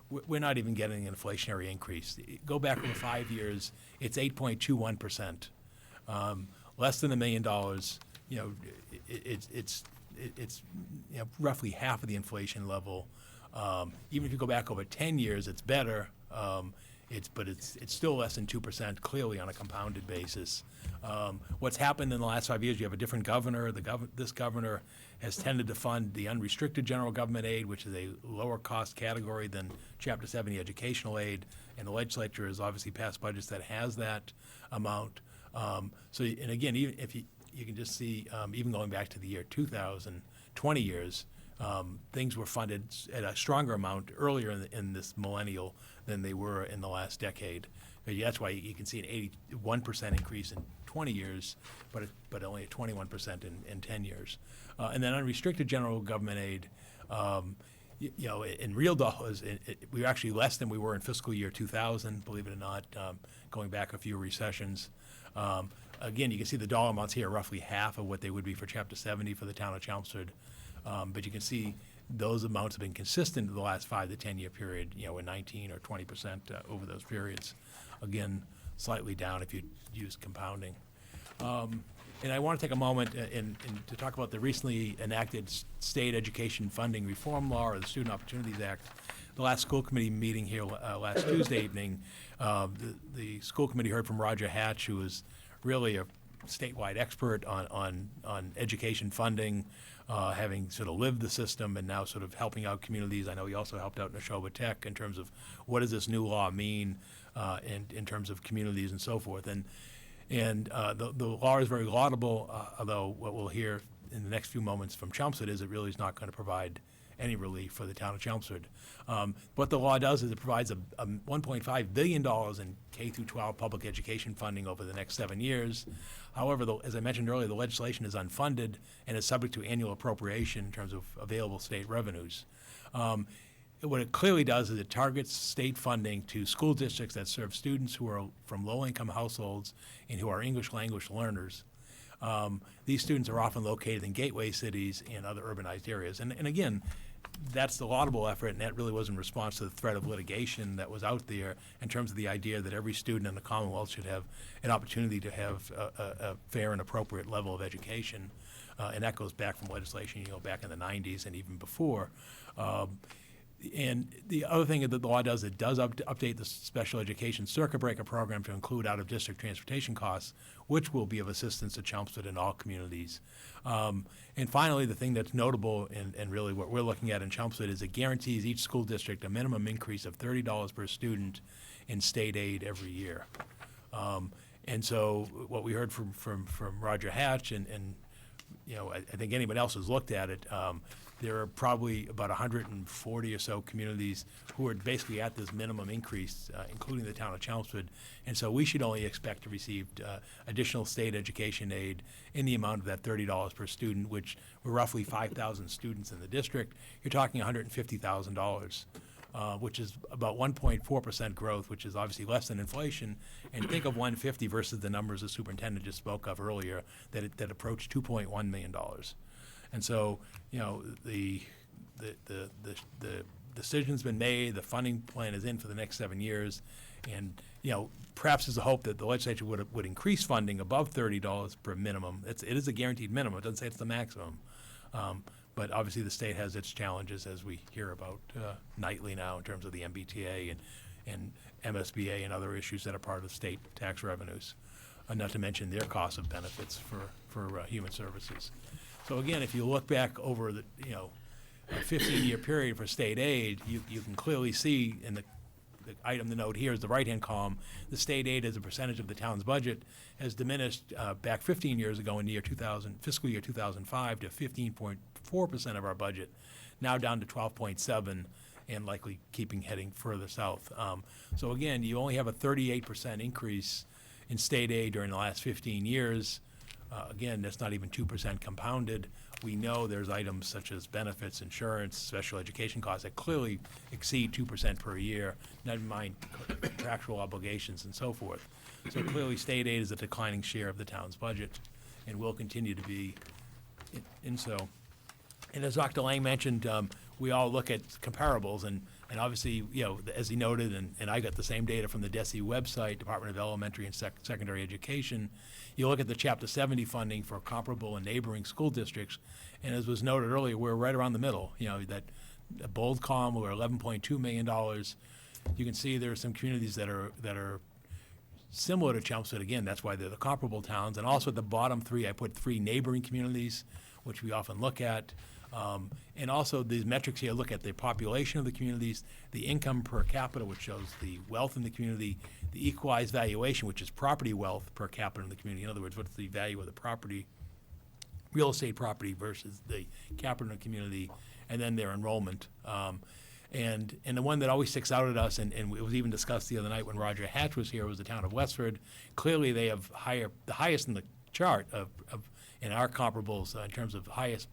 we're not even getting an inflationary increase. Go back over 5 years, it's 8.21%, less than $1 million. It's roughly half of the inflation level. Even if you go back over 10 years, it's better. But it's still less than 2%, clearly on a compounded basis. What's happened in the last 5 years? You have a different governor. This governor has tended to fund the unrestricted general government aid, which is a lower cost category than Chapter 70 educational aid, and the legislature has obviously passed budgets that has that amount. And again, even if you can just see, even going back to the year 2000, 20 years, things were funded at a stronger amount earlier in this millennial than they were in the last decade. That's why you can see an 81% increase in 20 years, but only a 21% in 10 years. And then unrestricted general government aid, in real dollars, we were actually less than we were in fiscal year 2000, believe it or not, going back a few recessions. Again, you can see the dollar amounts here are roughly half of what they would be for Chapter 70 for the town of Chelmsford. But you can see those amounts have been consistent in the last 5 to 10 year period, in 19 or 20% over those periods. Again, slightly down if you use compounding. And I want to take a moment and to talk about the recently enacted state education funding reform law, or the Student Opportunities Act. The last school committee meeting here last Tuesday evening, the school committee heard from Roger Hatch, who is really a statewide expert on education funding, having sort of lived the system and now sort of helping out communities. I know he also helped out Neshoba Tech in terms of what does this new law mean in terms of communities and so forth. And the law is very laudable, although what we'll hear in the next few moments from Chelmsford is it really is not going to provide any relief for the town of Chelmsford. What the law does is it provides a $1.5 billion in K through 12 public education funding over the next 7 years. However, as I mentioned earlier, the legislation is unfunded and is subject to annual appropriation in terms of available state revenues. what it clearly does is it targets state funding to school districts that serve students who are from low-income households and who are English language learners. These students are often located in gateway cities and other urbanized areas. And again, that's the laudable effort, and that really was in response to the threat of litigation that was out there in terms of the idea that every student in the Commonwealth should have an opportunity to have a fair and appropriate level of education. And that goes back from legislation, back in the 90s and even before. And the other thing that the law does, it does update the special education circuit breaker program to include out-of-district transportation costs, which will be of assistance to Chelmsford and all communities. And finally, the thing that's notable and really what we're looking at in Chelmsford is it guarantees each school district a minimum increase of $30 per student in state aid every year. And so what we heard from Roger Hatch and I think anybody else who's looked at it, there are probably about 140 or so communities who are basically at this minimum increase, including the town of Chelmsford. And so we should only expect to receive additional state education aid in the amount of that $30 per student, which we're roughly 5,000 students in the district. You're talking $150,000. Which is about 1.4% growth, which is obviously less than inflation. And think of 150 versus the numbers the superintendent just spoke of earlier that approach $2.1 million. And so, the decision's been made, the funding plan is in for the next 7 years, and perhaps there's a hope that the legislature would increase funding above $30 per minimum. It is a guaranteed minimum. It doesn't say it's the maximum. But obviously the state has its challenges, as we hear about nightly now in terms of the MBTA and MSBA and other issues that are part of state tax revenues, not to mention their cost of benefits for human services. So again, if you look back over the a 15-year period for state aid, you can clearly see in the item to note here is the right-hand column, the state aid as a percentage of the town's budget has diminished back 15 years ago in the year 2000, fiscal year 2005 to 15.4% of our budget, now down to 12.7% and likely heading further south. So again, you only have a 38% increase in state aid during the last 15 years. Again, that's not even 2% compounded. We know there's items such as benefits, insurance, special education costs that clearly exceed 2% per year, never mind contractual obligations and so forth. So clearly state aid is a declining share of the town's budget and will continue to be And as Dr. Lang mentioned, we all look at comparables and obviously, as he noted, and I got the same data from the DESE website, Department of Elementary and Secondary Education. You look at the Chapter 70 funding for comparable and neighboring school districts, and as was noted earlier, we're right around the middle. That bold column, we're $11.2 million. You can see there are some communities that are similar to Chelmsford. Again, that's why they're the comparable towns. And also at the bottom three, I put 3 neighboring communities, which we often look at. And also these metrics here look at the population of the communities, the income per capita, which shows the wealth in the community, the equalized valuation, which is property wealth per capita in the community. In other words, what's the value of the property, real estate property versus the capita in the community, and then their enrollment. And the one that always sticks out at us, and it was even discussed the other night when Roger Hatch was here, was the town of Westford. Clearly they have the highest in the chart in our comparables in terms of highest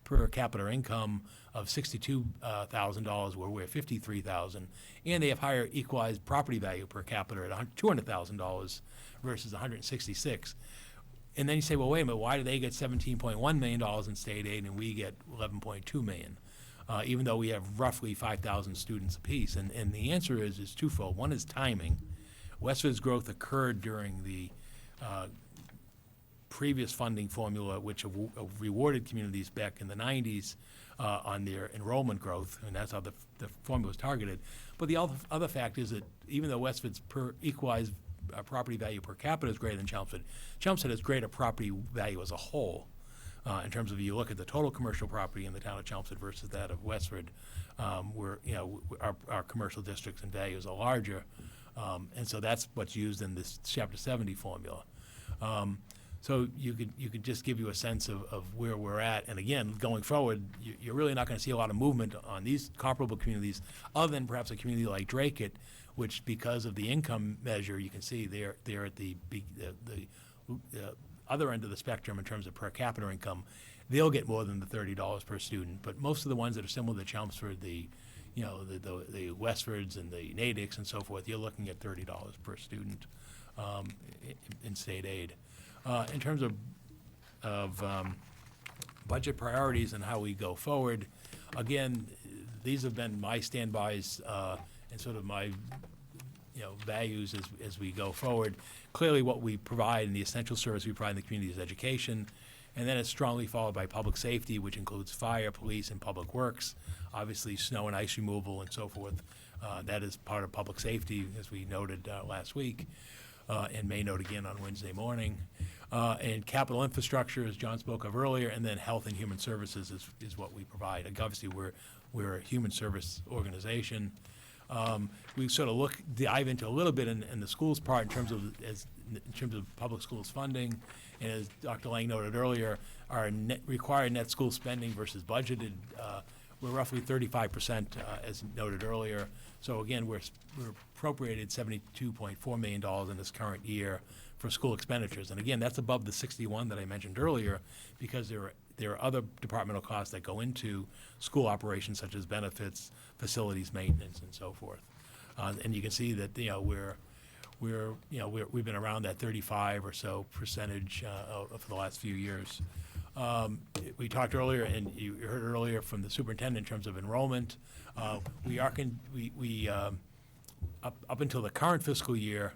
per capita income of $62,000, where we're $53,000, and they have higher equalized property value per capita at $200,000 versus $166,000. And then you say, well, wait a minute, why do they get $17.1 million in state aid and we get $11.2 million, even though we have roughly 5,000 students apiece? And the answer is twofold. One is timing. Westford's growth occurred during the previous funding formula, which rewarded communities back in the 90s on their enrollment growth, and that's how the formula was targeted. But the other fact is that even though Westford's equalized property value per capita is greater than Chelmsford, Chelmsford has greater property value as a whole. In terms of, you look at the total commercial property in the town of Chelmsford versus that of Westford, where our commercial districts and values are larger, and so that's what's used in this Chapter 70 formula. So you could just give you a sense of where we're at. And again, going forward, you're really not going to see a lot of movement on these comparable communities, other than perhaps a community like Drake, which, because of the income measure, you can see they're at the other end of the spectrum in terms of per capita income. they'll get more than the $30 per student. But most of the ones that are similar to Chelmsford, the Westfords and the Natics and so forth, you're looking at $30 per student in state aid. In terms of budget priorities and how we go forward, again, these have been my standbys and sort of my values as we go forward. Clearly, what we provide and the essential service we provide in the community is education, and then it's strongly followed by public safety, which includes fire, police, and public works. Obviously, snow and ice removal and so forth. That is part of public safety, as we noted last week, and may note again on Wednesday morning. And capital infrastructure, as John spoke of earlier, and then health and human services is what we provide. Like, obviously, we're a human service organization. We sort of dive into a little bit in the schools part in terms of public schools funding, and as Dr. Lang noted earlier, our required net school spending versus budgeted, we're roughly 35%, as noted earlier. So again, we're appropriated $72.4 million in this current year for school expenditures, and again, that's above the 61 that I mentioned earlier, because there are other departmental costs that go into school operations, such as benefits, facilities maintenance, and so forth. And you can see that we've been around that 35 or so percentage for the last few years. We talked earlier, and you heard earlier from the superintendent in terms of enrollment. We up until the current fiscal year,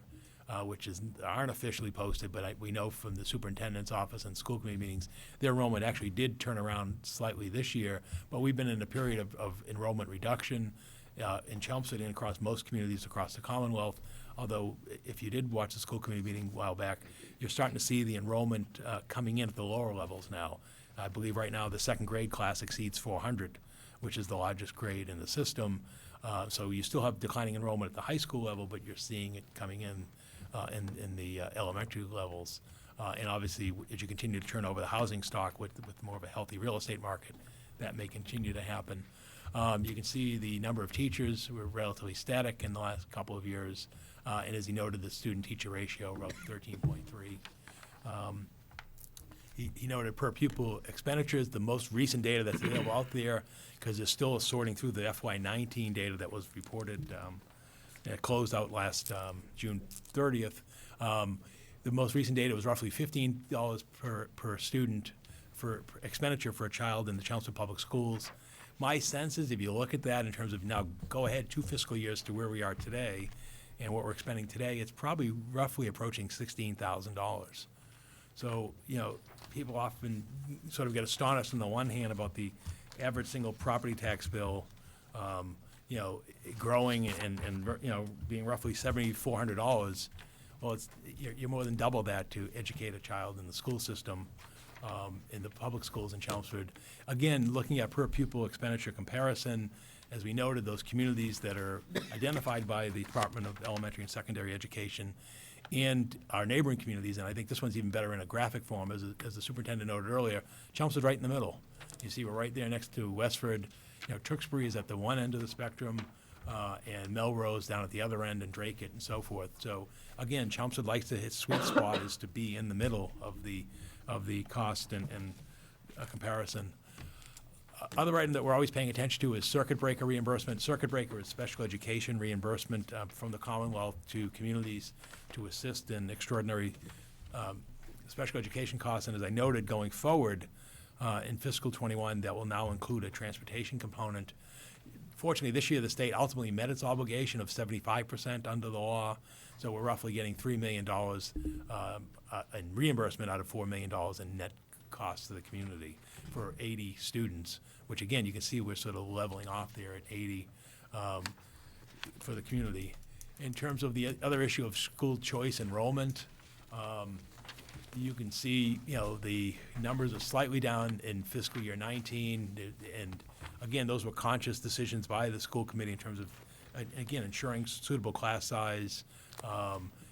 which aren't officially posted, but we know from the superintendent's office and school committee meetings, their enrollment actually did turn around slightly this year, but we've been in a period of enrollment reduction in Chelmsford and across most communities across the Commonwealth. Although, if you did watch the school committee meeting a while back, you're starting to see the enrollment coming in at the lower levels now. I believe right now the second grade class exceeds 400, which is the largest grade in the system. So you still have declining enrollment at the high school level, but you're seeing it coming in the elementary levels. And obviously, as you continue to turn over the housing stock with more of a healthy real estate market, that may continue to happen. You can see the number of teachers were relatively static in the last couple of years. And as he noted, the student-teacher ratio, about 13.3. He noted per pupil expenditures, the most recent data that's available out there, because they're still sorting through the FY19 data that was reported, that closed out last June 30th. The most recent data was roughly $15 per student for expenditure for a child in the Chelmsford Public Schools. My sense is, if you look at that in terms of now go ahead 2 fiscal years to where we are today and what we're spending today, it's probably roughly approaching $16,000. So, people often sort of get astonished on the one hand about the average single property tax bill, growing and being roughly $7,400. Well, you're more than double that to educate a child in the school system, in the public schools in Chelmsford. Again, looking at per pupil expenditure comparison, as we noted, those communities that are identified by the Department of Elementary and Secondary Education and our neighboring communities, and I think this one's even better in a graphic form, as the superintendent noted earlier, Chelmsford's right in the middle. You see we're right there next to Westford. Tewksbury is at the one end of the spectrum, and Melrose down at the other end, and Drake and so forth. So again, Chelmsford likes to hit sweet spot is to be in the middle of the cost and comparison. Other item that we're always paying attention to is circuit breaker reimbursement. Circuit breaker is special education reimbursement from the Commonwealth to communities to assist in extraordinary special education costs. And as I noted, going forward in fiscal 21, that will now include a transportation component. Fortunately, this year the state ultimately met its obligation of 75% under the law, so we're roughly getting $3 million in reimbursement out of $4 million in net costs to the community for 80 students, which again, you can see we're sort of leveling off there at 80 for the community. In terms of the other issue of school choice enrollment, you can see, the numbers are slightly down in fiscal year 19, and again, those were conscious decisions by the school committee in terms of, again, ensuring suitable class size,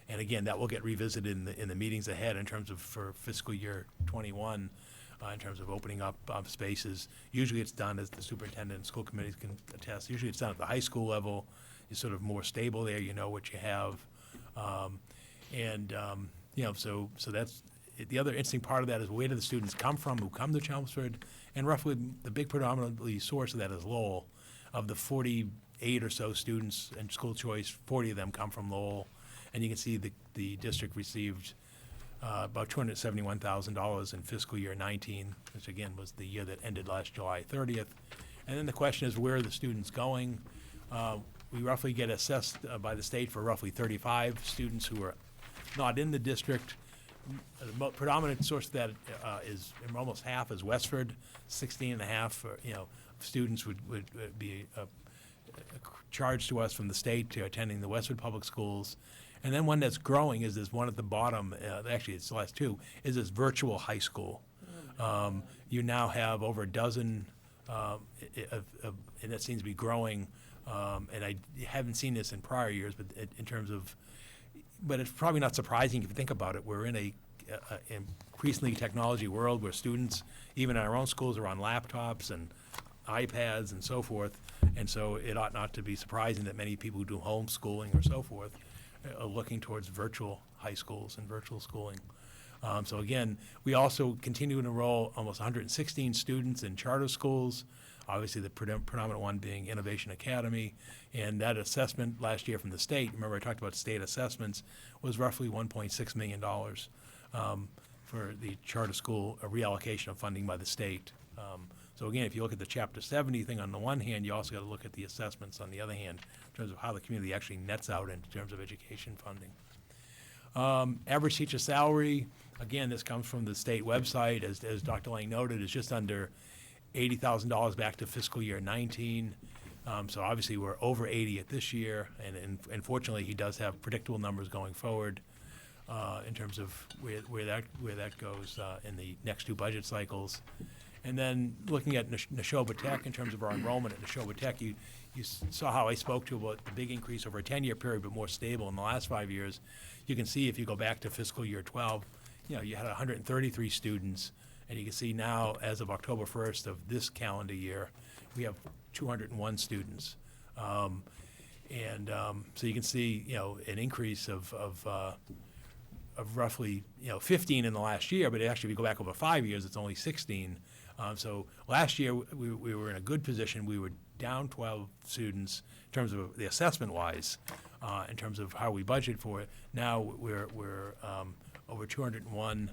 and again, that will get revisited in the meetings ahead in terms of for fiscal year 21, in terms of opening up spaces. Usually it's done, as the superintendent and school committees can attest, usually it's done at the high school level. You're sort of more stable there, you know what you have. So that's, the other interesting part of that is where do the students come from who come to Chelmsford? And roughly the big predominantly source of that is Lowell. Of the 48 or so students in school choice, 40 of them come from Lowell. And you can see the district received about $271,000 in fiscal year 19, which again was the year that ended last July 30th. And then the question is, where are the students going? We roughly get assessed by the state for roughly 35 students who are not in the district. The predominant source of that is almost half is Westford. 16 and a half, students would be charged to us from the state to attending the Westford Public Schools. And then one that's growing is this one at the bottom, actually it's the last two, is this virtual high school. You now have over a dozen, and that seems to be growing, and I haven't seen this in prior years, but in terms of, but it's probably not surprising if you think about it. We're in a increasingly technology world where students, even in our own schools, are on laptops and iPads and so forth, and so it ought not to be surprising that many people who do homeschooling or so forth are looking towards virtual high schools and virtual schooling. So again, we also continue to enroll almost 116 students in charter schools, obviously the predominant one being Innovation Academy, and that assessment last year from the state, remember I talked about state assessments, was roughly $1.6 million for the charter school, a reallocation of funding by the state. So again, if you look at the Chapter 70 thing on the one hand, you also got to look at the assessments on the other hand in terms of how the community actually nets out in terms of education funding. Average teacher salary, again, this comes from the state website, as Dr. Lang noted, is just under $80,000 back to fiscal year 19. So obviously we're over 80 at this year, and fortunately he does have predictable numbers going forward in terms of where that goes in the next two budget cycles. And then looking at Neshoba Tech in terms of our enrollment at Neshoba Tech, you saw how I spoke to about the big increase over a 10-year period, but more stable in the last 5 years. You can see if you go back to fiscal year 12, you had 133 students, and you can see now, as of October 1st of this calendar year, we have 201 students. So you can see, an increase of roughly, 15 in the last year, but actually if you go back over 5 years, it's only 16. So last year, we were in a good position. We were down 12 students in terms of the assessment-wise, in terms of how we budget for it. Now we're over 201.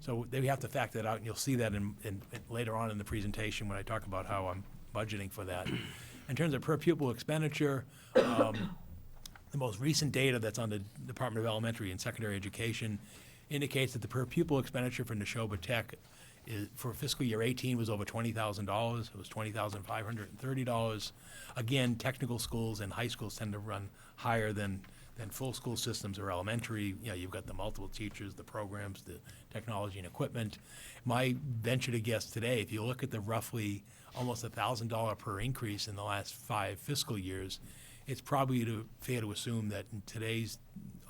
So we have to factor that out, and you'll see that in later on in the presentation when I talk about how I'm budgeting for that. In terms of per pupil expenditure, the most recent data that's on the Department of Elementary and Secondary Education indicates that the per pupil expenditure for Neshoba Tech for fiscal year 18 was over $20,000. It was $20,530. Again, technical schools and high schools tend to run higher than full school systems or elementary. You've got the multiple teachers, the programs, the technology and equipment. My venture to guess today, if you look at the roughly almost $1,000 per increase in the last 5 fiscal years, it's probably fair to assume that in today's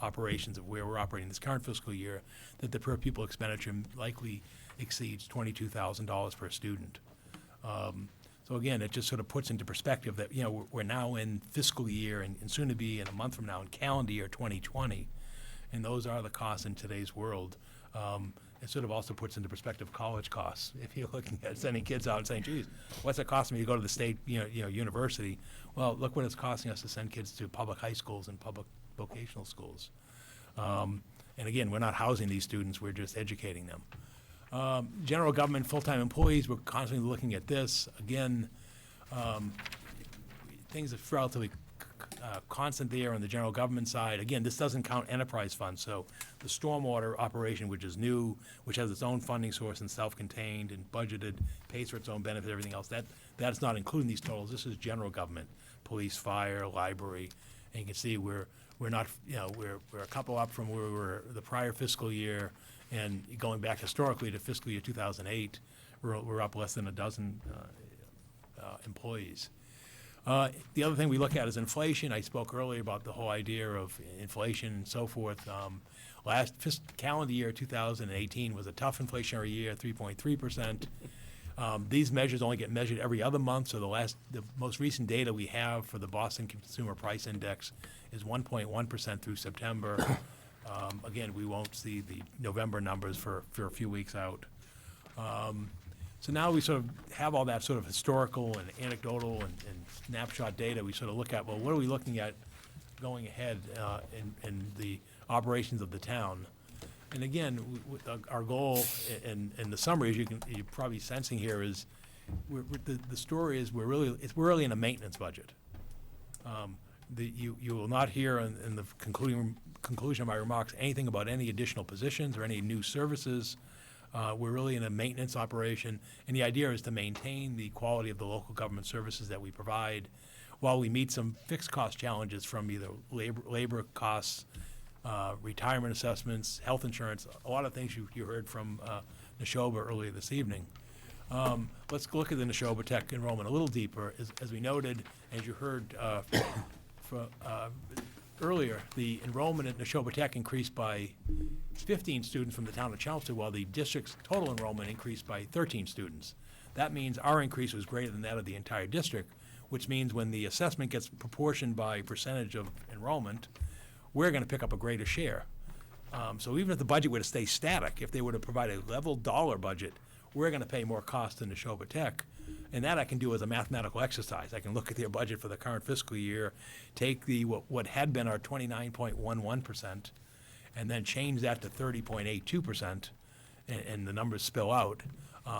operations of where we're operating this current fiscal year, that the per pupil expenditure likely exceeds $22,000 per student. So again, it just sort of puts into perspective that, we're now in fiscal year and soon to be in a month from now in calendar year 2020, and those are the costs in today's world. It sort of also puts into perspective college costs. If you're looking at sending kids out and saying, geez, what's it costing me to go to the state university? Well, look what it's costing us to send kids to public high schools and public vocational schools. And again, we're not housing these students, we're just educating them. General government full-time employees, we're constantly looking at this. Again, things are relatively constant there on the general government side. Again, this doesn't count enterprise funds, so the stormwater operation, which is new, which has its own funding source and self-contained and budgeted, pays for its own benefit, everything else, that's not including these totals. This is general government, police, fire, library, and you can see we're not, we're a couple up from where we were the prior fiscal year. And going back historically to fiscal year 2008, we're up less than a dozen employees. The other thing we look at is inflation. I spoke earlier about the whole idea of inflation and so forth. Last calendar year, 2018, was a tough inflationary year, 3.3%. These measures only get measured every other month, so the most recent data we have for the Boston Consumer Price Index is 1.1% through September. Again, we won't see the November numbers for a few weeks out. So now we sort of have all that sort of historical and anecdotal and snapshot data. We sort of look at, well, what are we looking at going ahead in the operations of the town? And again, our goal in the summary, as you're probably sensing here, is the story is we're really in a maintenance budget. You will not hear in the conclusion of my remarks anything about any additional positions or any new services. We're really in a maintenance operation, and the idea is to maintain the quality of the local government services that we provide while we meet some fixed cost challenges from either labor costs, retirement assessments, health insurance, a lot of things you heard from Neshoba earlier this evening. Let's look at the Neshoba Tech enrollment a little deeper. As we noted, as you heard earlier, the enrollment at Neshoba Tech increased by 15 students from the town of Chelmsford, while the district's total enrollment increased by 13 students. That means our increase was greater than that of the entire district, which means when the assessment gets proportioned by percentage of enrollment, we're going to pick up a greater share. So even if the budget were to stay static, if they were to provide a level dollar budget, we're going to pay more cost than Neshoba Tech. And that I can do as a mathematical exercise. I can look at their budget for the current fiscal year, take what had been our 29.11%, and then change that to 30.82%, and the numbers spill out.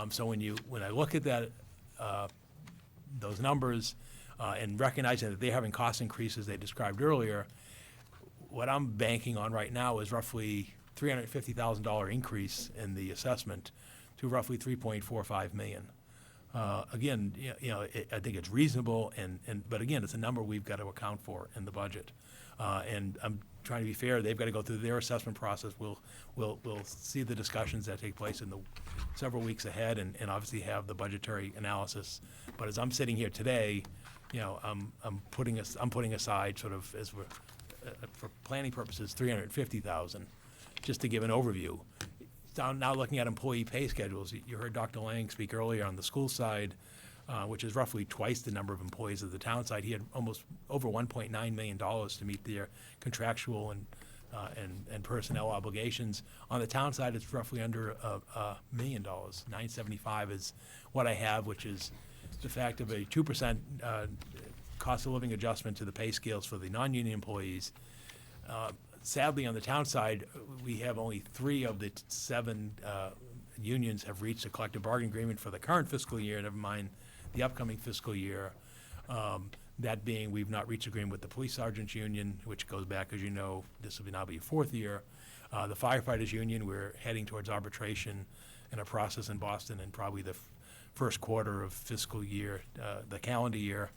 So when I look at that, those numbers, and recognizing that they're having cost increases they described earlier, what I'm banking on right now is roughly $350,000 increase in the assessment to roughly $3.45 million. Again, I think it's reasonable, but again, it's a number we've got to account for in the budget. And I'm trying to be fair. They've got to go through their assessment process. We'll see the discussions that take place in the several weeks ahead, and obviously have the budgetary analysis. But as I'm sitting here today, I'm putting aside sort of as we're for planning purposes $350,000, just to give an overview. Now looking at employee pay schedules, you heard Dr. Lang speak earlier on the school side, which is roughly twice the number of employees of the town side. He had almost over $1.9 million to meet their contractual and personnel obligations. On the town side, it's roughly under $1 million. $975 is what I have, which is the fact of a 2% cost of living adjustment to the pay scales for the non-union employees. Sadly, on the town side, we have only 3 of the 7 unions have reached a collective bargaining agreement for the current fiscal year, never mind the upcoming fiscal year. That being, we've not reached agreement with the police sergeants union, which goes back, as you know, this will now be a 4th year. The firefighters union, we're heading towards arbitration in a process in Boston in probably the first quarter of fiscal year, the calendar year.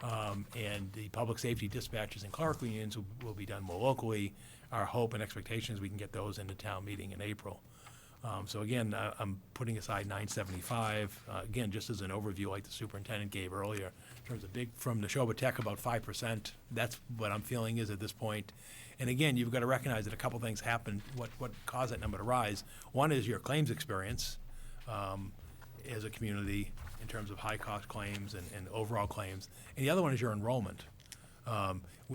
And the public safety dispatchers and clerical unions will be done more locally. Our hope and expectation is we can get those into town meeting in April. So again, I'm putting aside $975, again, just as an overview like the superintendent gave earlier, in terms of from Neshoba Tech, about 5%. That's what I'm feeling is at this point. And again, you've got to recognize that a couple things happened, what caused that number to rise. One is your claims experience as a community in terms of high-cost claims and overall claims. And the other one is your enrollment.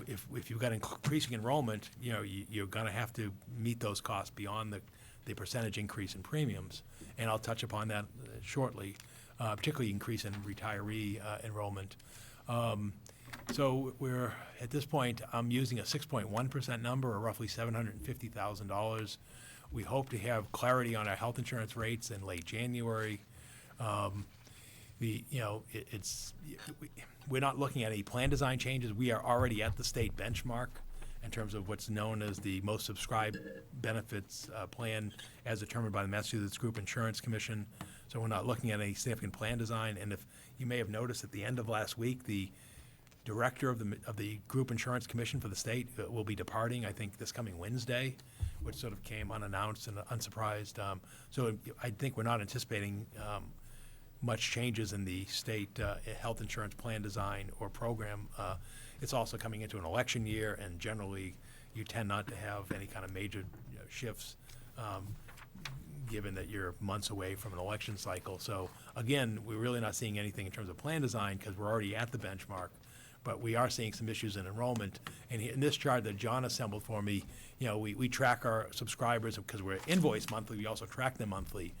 If you've got increasing enrollment, you're going to have to meet those costs beyond the percentage increase in premiums. And I'll touch upon that shortly, particularly increase in retiree enrollment. So we're, at this point, I'm using a 6.1% number, or roughly $750,000. We hope to have clarity on our health insurance rates in late January. We're not looking at any plan design changes. We are already at the state benchmark in terms of what's known as the most subscribed benefits plan as determined by the Massachusetts Group Insurance Commission. So we're not looking at any significant plan design. And if you may have noticed at the end of last week, the director of the Group Insurance Commission for the state will be departing, I think, this coming Wednesday, which sort of came unannounced and unsurprised. So I think we're not anticipating much changes in the state health insurance plan design or program. It's also coming into an election year, and generally you tend not to have any kind of major shifts given that you're months away from an election cycle. So again, we're really not seeing anything in terms of plan design because we're already at the benchmark. but we are seeing some issues in enrollment. And in this chart that John assembled for me, we track our subscribers because we're invoiced monthly. We also track them monthly.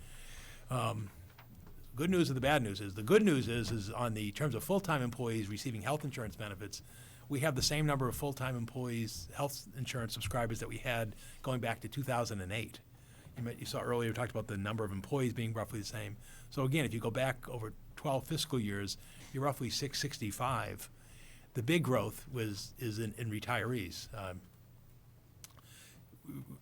Good news and the bad news is, the good news is on the terms of full-time employees receiving health insurance benefits, we have the same number of full-time employees, health insurance subscribers that we had going back to 2008. You saw earlier, we talked about the number of employees being roughly the same. So again, if you go back over 12 fiscal years, you're roughly 665. The big growth is in retirees.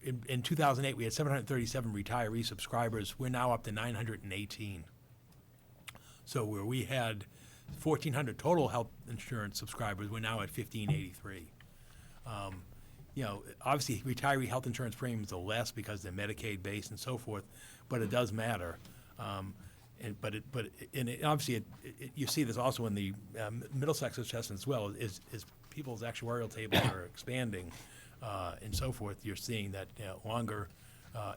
In 2008, we had 737 retiree subscribers. We're now up to 918. So where we had 1,400 total health insurance subscribers, we're now at 1,583. Obviously, retiree health insurance premiums are less because they're Medicaid-based and so forth, but it does matter. Obviously, you see this also in the Middlesex assessment as well. Is people's actuarial tables are expanding and so forth. You're seeing that longer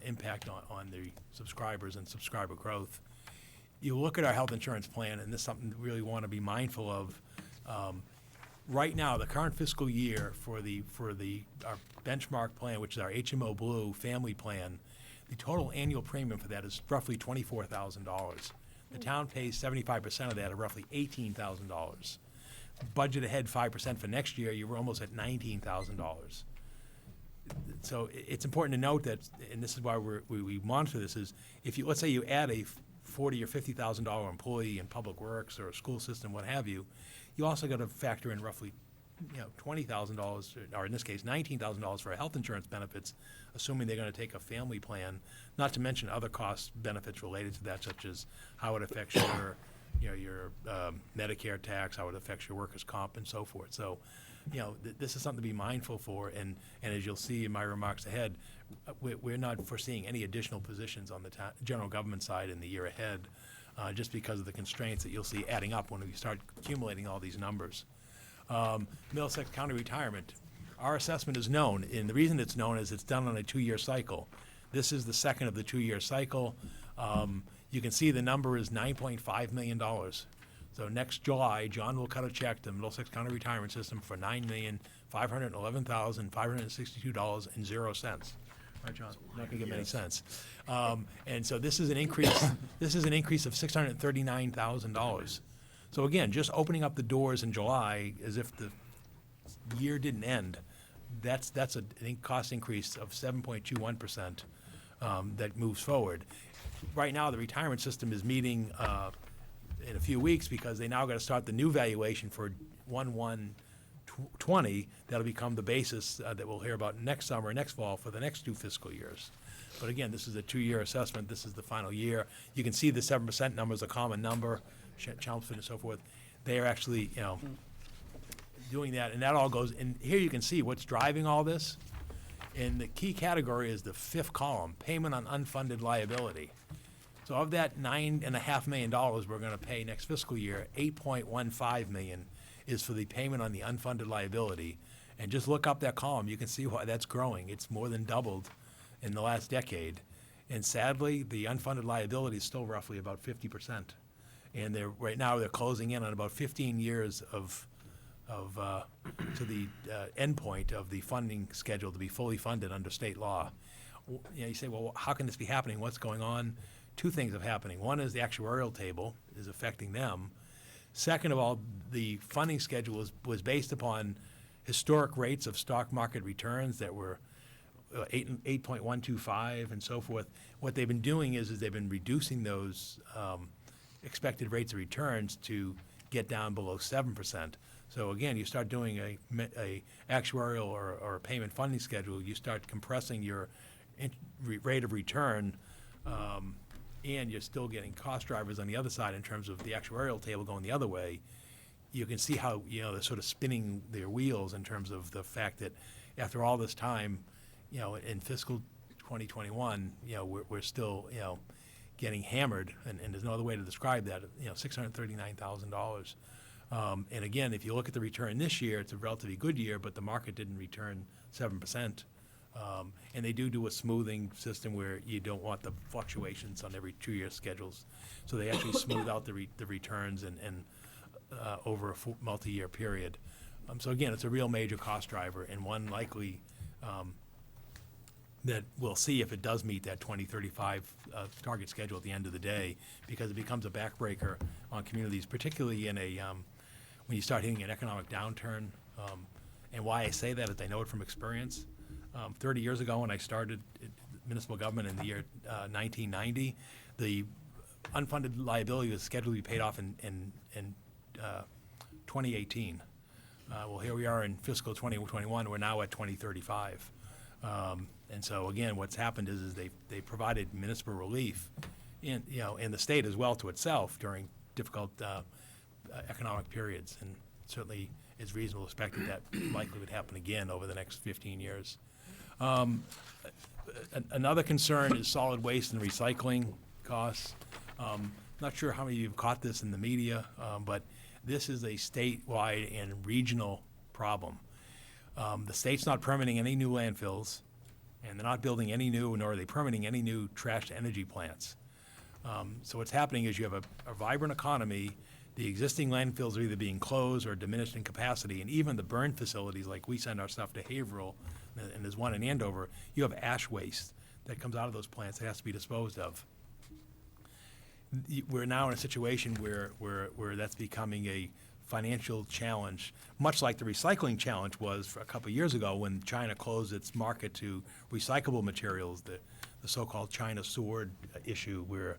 impact on the subscribers and subscriber growth. You look at our health insurance plan, and this is something we really want to be mindful of. Right now, the current fiscal year for our benchmark plan, which is our HMO Blue family plan, the total annual premium for that is roughly $24,000. The town pays 75% of that, or roughly $18,000. Budget ahead 5% for next year, you're almost at $19,000. So it's important to note that, and this is why we monitor this, is if let's say you add a $40,000 or $50,000 employee in public works or a school system, what have you, you also got to factor in roughly $20,000, or in this case, $19,000 for health insurance benefits, assuming they're going to take a family plan, not to mention other cost benefits related to that, such as how it affects your Medicare tax, how it affects your workers' comp, and so forth. So, this is something to be mindful for, and as you'll see in my remarks ahead, we're not foreseeing any additional positions on the general government side in the year ahead, just because of the constraints that you'll see adding up when we start accumulating all these numbers. Middlesex County Retirement, our assessment is known, and the reason it's known is it's done on a 2-year cycle. This is the second of the 2-year cycle. You can see the number is $9.5 million. So next July, John will cut a check to Middlesex County Retirement System for $9,511,562.00. Right, John? Not gonna give many cents. And so this is an increase. This is an increase of $639,000. So again, just opening up the doors in July as if the year didn't end, that's a cost increase of 7.21% that moves forward. Right now, the retirement system is meeting in a few weeks because they now got to start the new valuation for 1/1/20. That'll become the basis that we'll hear about next summer, next fall for the next 2 fiscal years. But again, this is a 2-year assessment. This is the final year. You can see the 7% number is a common number, Chelmsford and so forth. They are actually, doing that, and that all goes, and here you can see what's driving all this. And the key category is the 5th column, payment on unfunded liability. So of that $9.5 million we're going to pay next fiscal year, $8.15 million is for the payment on the unfunded liability. And just look up that column, you can see why that's growing. It's more than doubled in the last decade. And sadly, the unfunded liability is still roughly about 50%. And right now they're closing in on about 15 years to the end point of the funding schedule to be fully funded under state law. You say, well, how can this be happening? What's going on? 2 things are happening. One is the actuarial table is affecting them. Second of all, the funding schedule was based upon historic rates of stock market returns that were 8.125 and so forth. What they've been doing is they've been reducing those expected rates of returns to get down below 7%. So again, you start doing a actuarial or a payment funding schedule, you start compressing your rate of return, and you're still getting cost drivers on the other side in terms of the actuarial table going the other way. You can see how they're sort of spinning their wheels in terms of the fact that after all this time, in fiscal 2021, we're still getting hammered, and there's no other way to describe that. $639,000. And again, if you look at the return this year, it's a relatively good year, but the market didn't return 7%. And they do a smoothing system where you don't want the fluctuations on every 2-year schedules. So they actually smooth out the returns and over a multi-year period. So again, it's a real major cost driver, and one likely that we'll see if it does meet that 2035 target schedule at the end of the day, because it becomes a backbreaker on communities, particularly in a when you start hitting an economic downturn. And why I say that is I know it from experience. 30 years ago, when I started municipal government in the year 1990, the unfunded liability was scheduled to be paid off in 2018. Well, here we are in fiscal 2021. We're now at 2035. And so again, what's happened is they provided municipal relief in the state as well to itself during difficult economic periods, and certainly it's reasonable to expect that likely would happen again over the next 15 years. Another concern is solid waste and recycling costs. Not sure how many of you have caught this in the media, but this is a statewide and regional problem. The state's not permitting any new landfills, and they're not building any new, nor are they permitting any new trash-to-energy plants. So what's happening is you have a vibrant economy. The existing landfills are either being closed or diminished in capacity, and even the burn facilities, like we send our stuff to Haverhill, and there's one in Andover, you have ash waste that comes out of those plants that has to be disposed of. We're now in a situation where that's becoming a financial challenge, much like the recycling challenge was for a couple of years ago when China closed its market to recyclable materials, the so-called China sword issue, where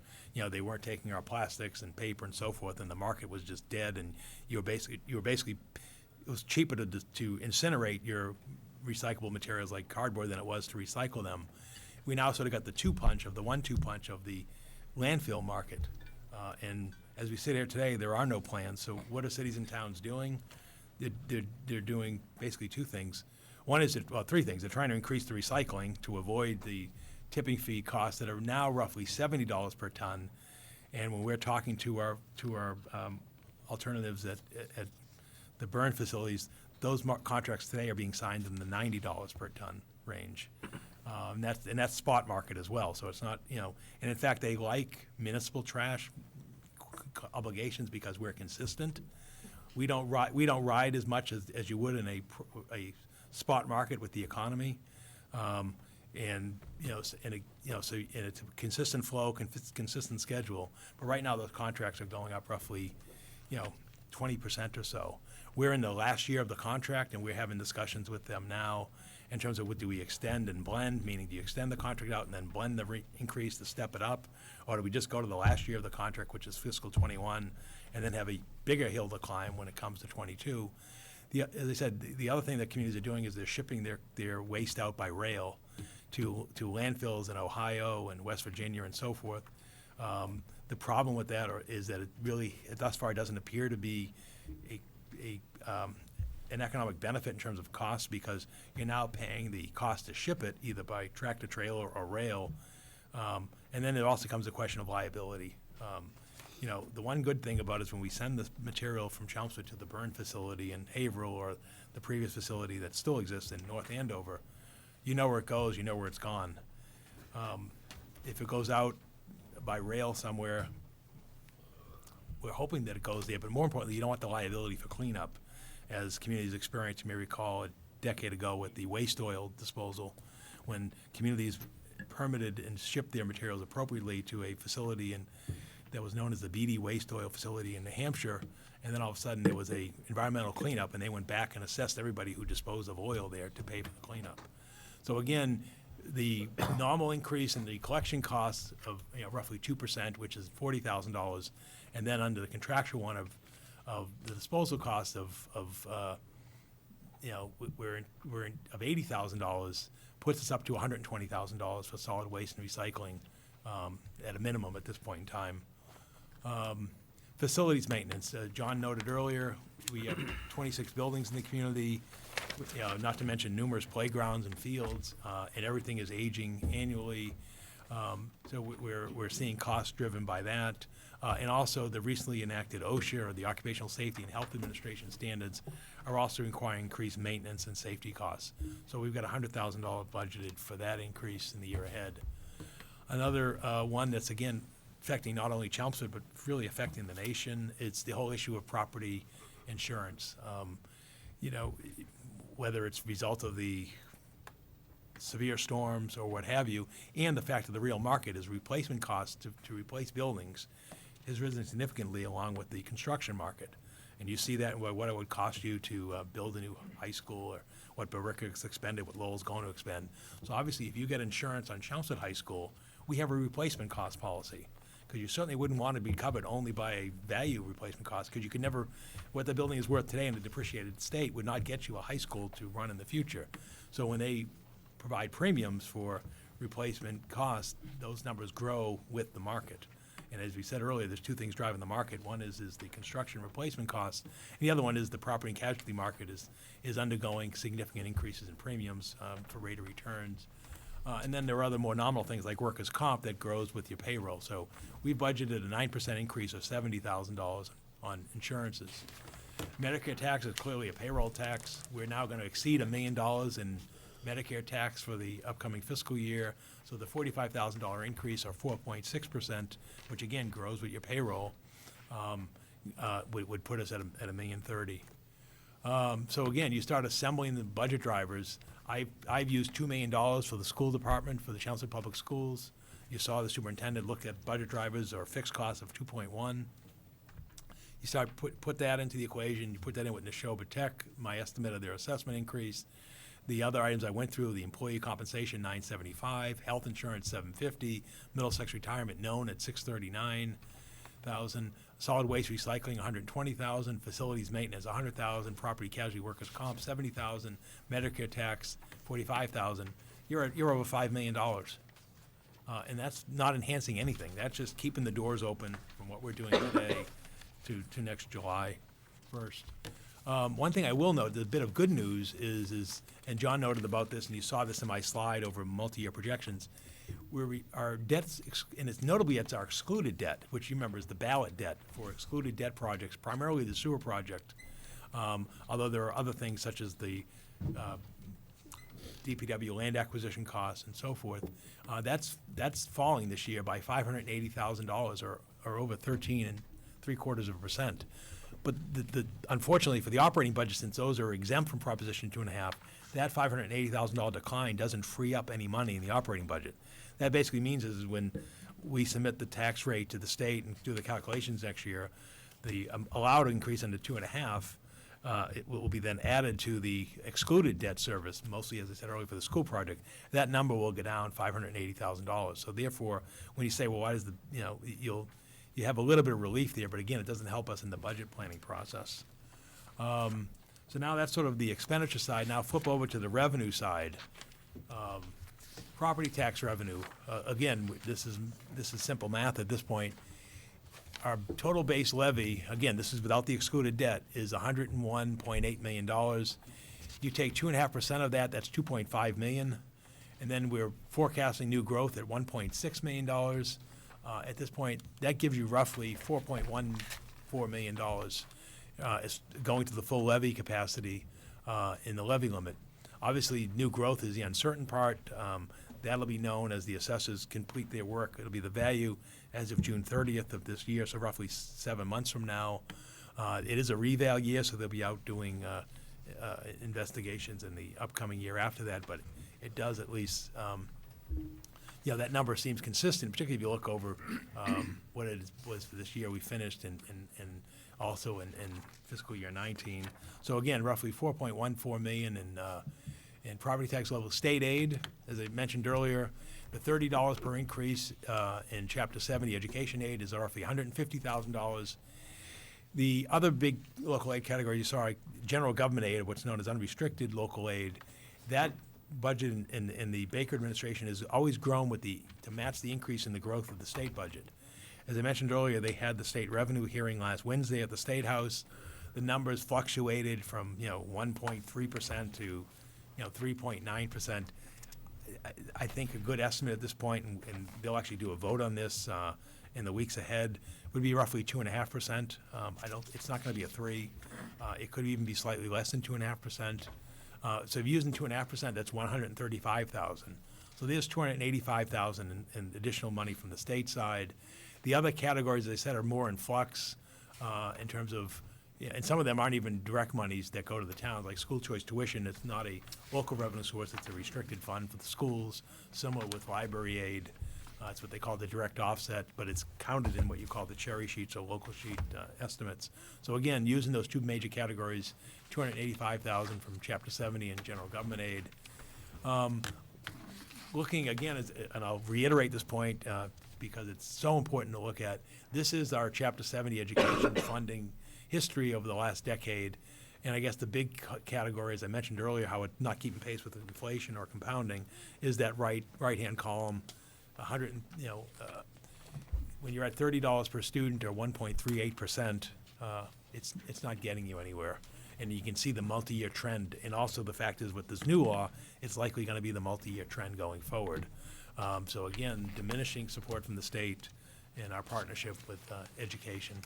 they weren't taking our plastics and paper and so forth, and the market was just dead, and you were basically it was cheaper to incinerate your recyclable materials like cardboard than it was to recycle them. We now sort of got the 1-2 punch of the landfill market, and as we sit here today, there are no plans. So what are cities and towns doing? They're doing basically two things. One is three things. They're trying to increase the recycling to avoid the tipping fee costs that are now roughly $70 per ton. And when we're talking to our alternatives at the burn facilities, those contracts today are being signed in the $90 per ton range. And that's spot market as well. So it's not, and in fact, they like municipal trash obligations because we're consistent. We don't ride as much as you would in a spot market with the economy. And it's a consistent flow, consistent schedule. But right now, those contracts are going up roughly, 20% or so. We're in the last year of the contract, and we're having discussions with them now in terms of do we extend and blend, meaning do you extend the contract out and then blend the increase to step it up, or do we just go to the last year of the contract, which is fiscal 21, and then have a bigger hill to climb when it comes to 22? As I said, the other thing that communities are doing is they're shipping their waste out by rail to landfills in Ohio and West Virginia and so forth. The problem with that is that it really, thus far, doesn't appear to be an economic benefit in terms of cost, because you're now paying the cost to ship it either by tractor trailer or rail. And then it also comes a question of liability. The one good thing about it is when we send this material from Chelmsford to the burn facility in Haverhill or the previous facility that still exists in North Andover, you know where it goes, you know where it's gone. If it goes out by rail somewhere, we're hoping that it goes there, but more importantly, you don't want the liability for cleanup. As communities experience, you may recall a decade ago with the waste oil disposal, when communities permitted and shipped their materials appropriately to a facility that was known as the Beatty Waste Oil Facility in New Hampshire, and then all of a sudden there was a environmental cleanup, and they went back and assessed everybody who disposed of oil there to pay for the cleanup. So again, the normal increase in the collection costs of roughly 2%, which is $40,000, and then under the contractual one of the disposal cost of $80,000 puts us up to $120,000 for solid waste and recycling at a minimum at this point in time. Facilities maintenance. John noted earlier, we have 26 buildings in the community, not to mention numerous playgrounds and fields, and everything is aging annually. So we're seeing costs driven by that. And also the recently enacted OSHA, or the Occupational Safety and Health Administration standards, are also requiring increased maintenance and safety costs. So we've got $100,000 budgeted for that increase in the year ahead. Another one that's, again, affecting not only Chelmsford, but really affecting the nation, it's the whole issue of property insurance. you know, whether it's a result of the severe storms or what have you, and the fact of the real market is replacement costs to replace buildings has risen significantly along with the construction market. And you see that in what it would cost you to build a new high school, or what Billerica's expended, what Lowell's going to expend. So obviously, if you get insurance on Chelmsford High School, we have a replacement cost policy. Because you certainly wouldn't want to be covered only by a value replacement cost, because you could never, what the building is worth today in a depreciated state would not get you a high school to run in the future. So when they provide premiums for replacement costs, those numbers grow with the market. And as we said earlier, there's two things driving the market. One is the construction replacement costs, and the other one is the property and casualty market is undergoing significant increases in premiums for rate of returns. And then there are other more nominal things like workers' comp that grows with your payroll. So we budgeted a 9% increase of $70,000 on insurances. Medicare tax is clearly a payroll tax. We're now going to exceed $1 million in Medicare tax for the upcoming fiscal year. So the $45,000 increase, or 4.6%, which again grows with your payroll, would put us at $1.03 million. So again, you start assembling the budget drivers. I've used $2 million for the school department for the Chelmsford Public Schools. You saw the superintendent look at budget drivers or fixed costs of 2.1. You start put that into the equation. You put that in with Neshoba Tech, my estimate of their assessment increase. The other items I went through, the employee compensation, $975, health insurance, $750, Middlesex retirement known at $639,000, solid waste recycling, $120,000, facilities maintenance, $100,000, property casualty workers comp, $70,000, Medicare tax, $45,000. You're over $5 million, and that's not enhancing anything. That's just keeping the doors open from what we're doing today to next July 1st. One thing I will note, the bit of good news is, and John noted about this, and you saw this in my slide over multi-year projections, where our debts, and it's notably it's our excluded debt, which you remember is the ballot debt for excluded debt projects, primarily the sewer project. Although there are other things such as the DPW land acquisition costs and so forth, that's falling this year by $580,000, or over 13.75%. But unfortunately for the operating budget, since those are exempt from Proposition 2.5, that $580,000 decline doesn't free up any money in the operating budget. That basically means is when we submit the tax rate to the state and do the calculations next year, the allowed increase under 2.5, it will be then added to the excluded debt service, mostly, as I said earlier, for the school project. That number will go down $580,000. So therefore, when you say, well, why does you have a little bit of relief there, but again, it doesn't help us in the budget planning process. So now that's sort of the expenditure side. Now flip over to the revenue side. Property tax revenue, again, this is simple math at this point. Our total base levy, again, this is without the excluded debt, is $101.8 million. You take 2.5% of that, that's $2.5 million. And then we're forecasting new growth at $1.6 million. At this point, that gives you roughly $4.14 million is going to the full levy capacity in the levy limit. Obviously, new growth is the uncertain part. That'll be known as the assessors complete their work. It'll be the value as of June 30th of this year, so roughly 7 months from now. It is a reval year, so they'll be out doing investigations in the upcoming year after that, but it does at least that number seems consistent, particularly if you look over what it was for this year we finished and also in fiscal year 19. So again, roughly $4.14 million in property tax level. State aid, as I mentioned earlier, the $30 per increase in Chapter 70 education aid is roughly $150,000. The other big local aid category you saw, general government aid, what's known as unrestricted local aid, that budget in the Baker administration has always grown to match the increase in the growth of the state budget. As I mentioned earlier, they had the state revenue hearing last Wednesday at the State House. The numbers fluctuated from 1.3% to 3.9%. I think a good estimate at this point, and they'll actually do a vote on this in the weeks ahead, would be roughly 2.5%. It's not going to be a 3. It could even be slightly less than 2.5%. So if you're using 2.5%, that's $135,000. So there's $285,000 in additional money from the state side. The other categories, as I said, are more in flux in terms of Yeah, and some of them aren't even direct monies that go to the towns, like school choice tuition. It's not a local revenue source, it's a restricted fund for the schools, similar with library aid. It's what they call the direct offset, but it's counted in what you call the cherry sheets or local sheet estimates. So again, using those two major categories, $285,000 from Chapter 70 and general government aid. Looking again, and I'll reiterate this point because it's so important to look at, this is our Chapter 70 education funding history over the last decade. And I guess the big category, as I mentioned earlier, how it's not keeping pace with inflation or compounding, is that right-hand column. When you're at $30 per student or 1.38%, it's not getting you anywhere. And you can see the multi-year trend. And also the fact is with this new law, it's likely going to be the multi-year trend going forward. So again, diminishing support from the state and our partnership with education.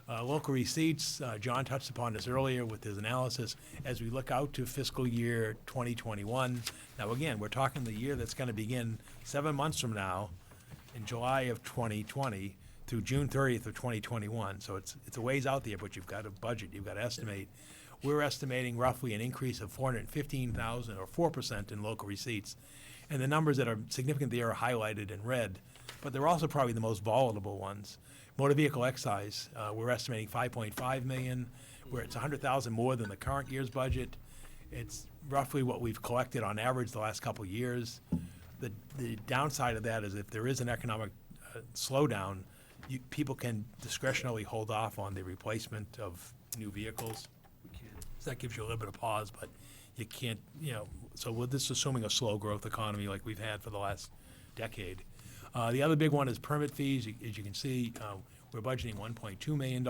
Local receipts, John touched upon this earlier with his analysis. As we look out to fiscal year 2021, now again, we're talking the year that's going to begin 7 months from now, in July of 2020 through June 30th of 2021. So it's a ways out there, but you've got to budget, you've got to estimate. We're estimating roughly an increase of 415,000 or 4% in local receipts. And the numbers that are significant there are highlighted in red, but they're also probably the most volatile ones. Motor vehicle excise, we're estimating 5.5 million, where it's 100,000 more than the current year's budget. It's roughly what we've collected on average the last couple of years. The downside of that is if there is an economic slowdown, people can discretionarily hold off on the replacement of new vehicles. So that gives you a little bit of pause, but you can't, so with this assuming a slow growth economy like we've had for the last decade. The other big one is permit fees. As you can see, we're budgeting $1.2 million.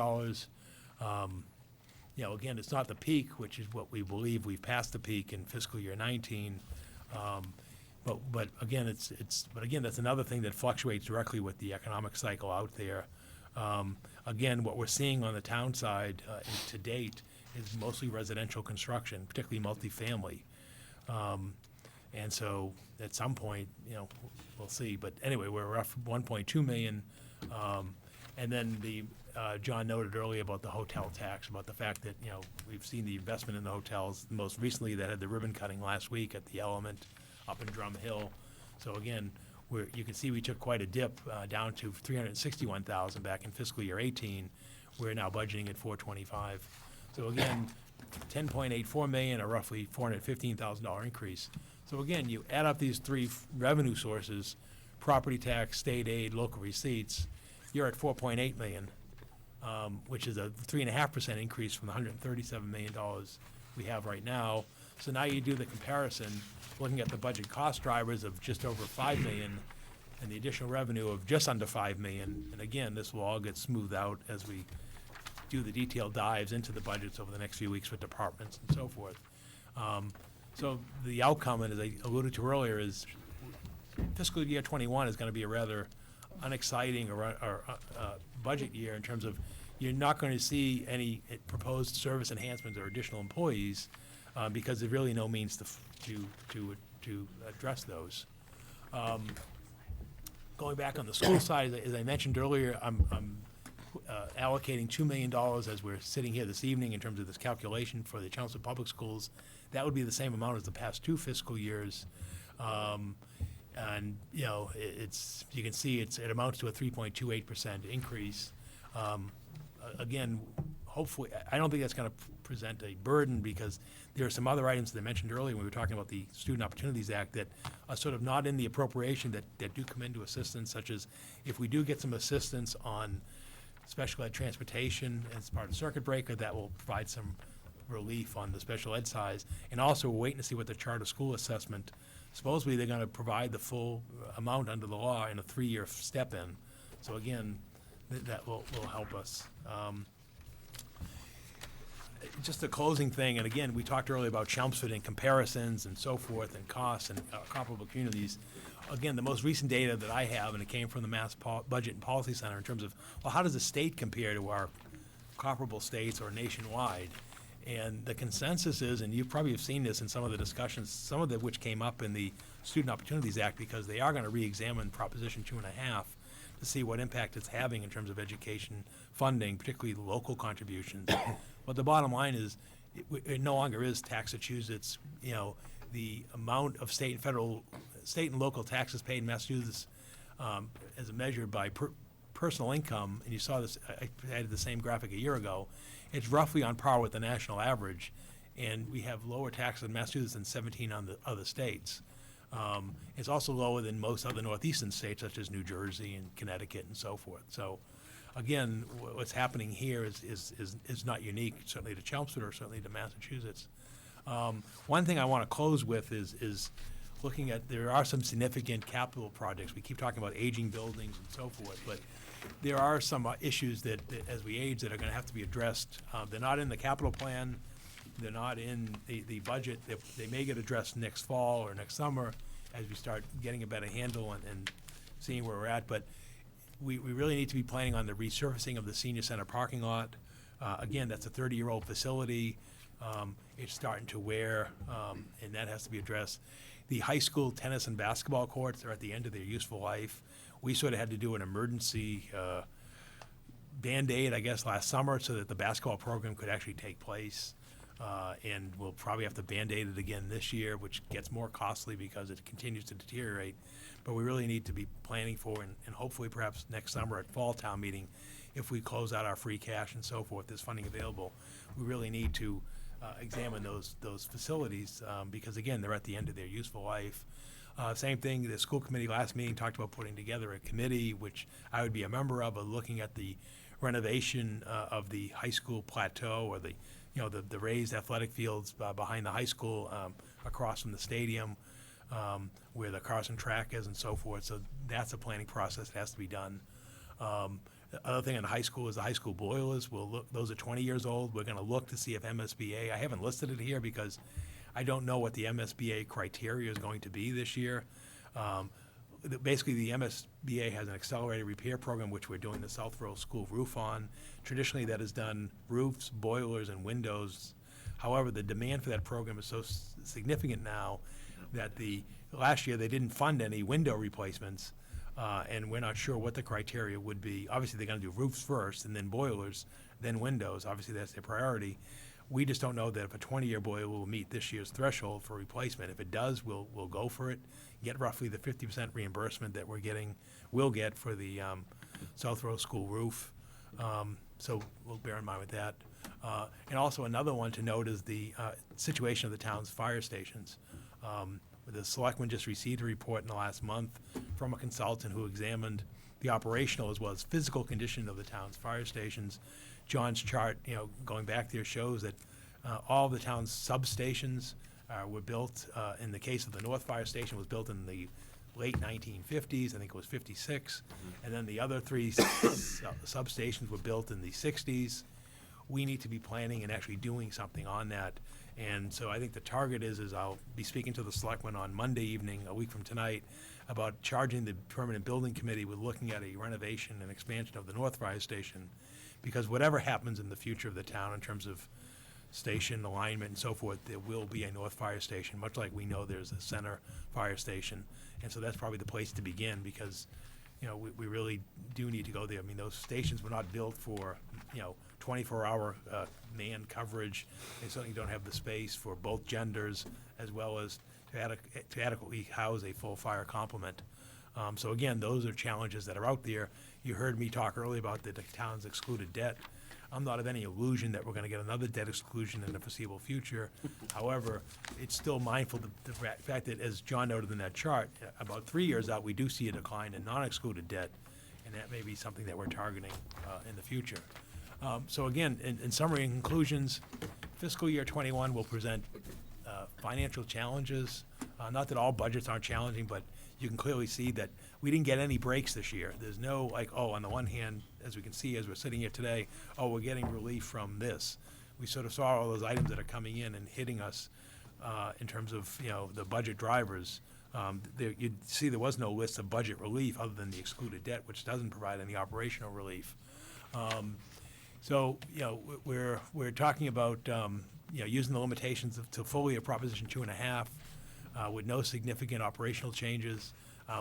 Again, it's not the peak, which is what we believe we've passed the peak in fiscal year 19. But again, that's another thing that fluctuates directly with the economic cycle out there. Again, what we're seeing on the town side to date is mostly residential construction, particularly multifamily. And so at some point, we'll see. But anyway, we're rough 1.2 million. And then John noted earlier about the hotel tax, about the fact that, we've seen the investment in the hotels. Most recently, that had the ribbon cutting last week at the Element up in Drum Hill. So again, you can see we took quite a dip down to 361,000 back in fiscal year 18. We're now budgeting at 425. So again, 10.84 million, or roughly $415,000 increase. So again, you add up these three revenue sources, property tax, state aid, local receipts, you're at 4.8 million, which is a 3.5% increase from the $137 million we have right now. So now you do the comparison, looking at the budget cost drivers of just over 5 million and the additional revenue of just under 5 million. And again, this will all get smoothed out as we do the detailed dives into the budgets over the next few weeks with departments and so forth. So the outcome, and as I alluded to earlier, is fiscal year 21 is going to be a rather unexciting or budget year in terms of you're not going to see any proposed service enhancements or additional employees because there's really no means to address those. Going back on the school side, as I mentioned earlier, I'm allocating $2 million as we're sitting here this evening in terms of this calculation for the Chelmsford Public Schools. That would be the same amount as the past 2 fiscal years. And, you can see it amounts to a 3.28% increase. Again, hopefully, I don't think that's going to present a burden because there are some other items that I mentioned earlier when we were talking about the Student Opportunities Act that are sort of not in the appropriation that do come into assistance, such as if we do get some assistance on special ed transportation as part of circuit breaker, that will provide some relief on the special ed size. And also, we're waiting to see what the charter school assessment, supposedly they're going to provide the full amount under the law in a 3-year step-in. So again, that will help us. Just a closing thing, and again, we talked earlier about Chelmsford and comparisons and so forth and costs and comparable communities. Again, the most recent data that I have, and it came from the Mass Budget and Policy Center in terms of, well, how does the state compare to our comparable states or nationwide? And the consensus is, and you probably have seen this in some of the discussions, some of which came up in the Student Opportunities Act, because they are going to re-examine Proposition 2.5 to see what impact it's having in terms of education funding, particularly local contributions. But the bottom line is, it no longer is Massachusetts. You know, the amount of state and local taxes paid in Massachusetts, as measured by personal income, and you saw this, I had the same graphic a year ago, it's roughly on par with the national average, and we have lower taxes in Massachusetts than 17 on the other states. It's also lower than most other northeastern states, such as New Jersey and Connecticut and so forth. So, again, what's happening here is not unique, certainly to Chelmsford or certainly to Massachusetts. One thing I want to close with is looking at, there are some significant capital projects. We keep talking about aging buildings and so forth, but there are some issues that as we age, that are going to have to be addressed. They're not in the capital plan. They're not in the budget. They may get addressed next fall or next summer as we start getting a better handle and seeing where we're at. But we really need to be planning on the resurfacing of the senior center parking lot. Again, that's a 30-year-old facility. It's starting to wear, and that has to be addressed. The high school tennis and basketball courts are at the end of their useful life. We sort of had to do an emergency Band-Aid, I guess, last summer so that the basketball program could actually take place. And we'll probably have to Band-Aid it again this year, which gets more costly because it continues to deteriorate. But we really need to be planning for, and hopefully perhaps next summer at fall town meeting, if we close out our free cash and so forth, there's funding available. We really need to examine those facilities because, again, they're at the end of their useful life. Same thing, the school committee last meeting talked about putting together a committee, which I would be a member of looking at the renovation of the high school plateau, or the raised athletic fields behind the high school across from the stadium where the Carson track is and so forth. So that's a planning process that has to be done. The other thing in high school is the high school boilers. Those are 20 years old. We're going to look to see if MSBA, I haven't listed it here because I don't know what the MSBA criteria is going to be this year. Basically, the MSBA has an accelerated repair program, which we're doing the Southborough School roof on. Traditionally, that has done roofs, boilers, and windows. However, the demand for that program is so significant now that last year they didn't fund any window replacements, and we're not sure what the criteria would be. Obviously, they're going to do roofs first, and then boilers, then windows. Obviously, that's their priority. We just don't know that if a 20-year boiler will meet this year's threshold for replacement. If it does, we'll go for it, get roughly the 50% reimbursement that we'll get for the Southborough School roof. So we'll bear in mind with that. And also another one to note is the situation of the town's fire stations. The Selectmen just received a report in the last month from a consultant who examined the operational as well as physical condition of the town's fire stations. John's chart, going back there, shows that all of the town's substations were built, in the case of the North Fire Station, was built in the late 1950s, I think it was 56, and then the other three substations were built in the 60s. We need to be planning and actually doing something on that. And so I think the target is I'll be speaking to the Selectmen on Monday evening, a week from tonight, about charging the Permanent Building Committee with looking at a renovation and expansion of the North Fire Station. Because whatever happens in the future of the town in terms of station alignment and so forth, there will be a North Fire Station, much like we know there's a Center Fire Station. And so that's probably the place to begin because, we really do need to go there. I mean, those stations were not built for, 24-hour man coverage. They certainly don't have the space for both genders as well as to adequately house a full fire complement. So again, those are challenges that are out there. You heard me talk earlier about the town's excluded debt. I'm not of any illusion that we're going to get another debt exclusion in the foreseeable future. However, it's still mindful of the fact that, as John noted in that chart, about 3 years out, we do see a decline in non-excluded debt, and that may be something that we're targeting in the future. So again, in summary and conclusions, fiscal year 21 will present financial challenges. Not that all budgets aren't challenging, but you can clearly see that we didn't get any breaks this year. There's no on the one hand, as we can see as we're sitting here today, we're getting relief from this. We sort of saw all those items that are coming in and hitting us in terms of, the budget drivers. You'd see there was no list of budget relief other than the excluded debt, which doesn't provide any operational relief. So, we're talking about, using the limitations to fully of Proposition 2.5 with no significant operational changes.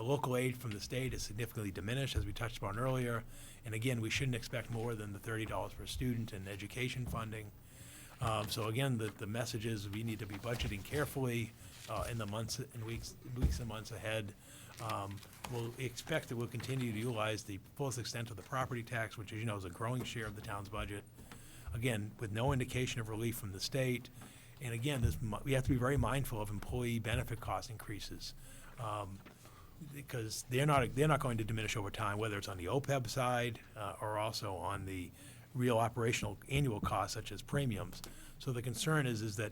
Local aid from the state is significantly diminished, as we touched upon earlier. And again, we shouldn't expect more than the $30 per student in education funding. So again, the message is we need to be budgeting carefully in the months and weeks and months ahead. We'll expect that we'll continue to utilize the fullest extent of the property tax, which, as you know, is a growing share of the town's budget. Again, with no indication of relief from the state. And again, we have to be very mindful of employee benefit cost increases, because they're not going to diminish over time, whether it's on the OPEB side or also on the real operational annual costs such as premiums. So the concern is that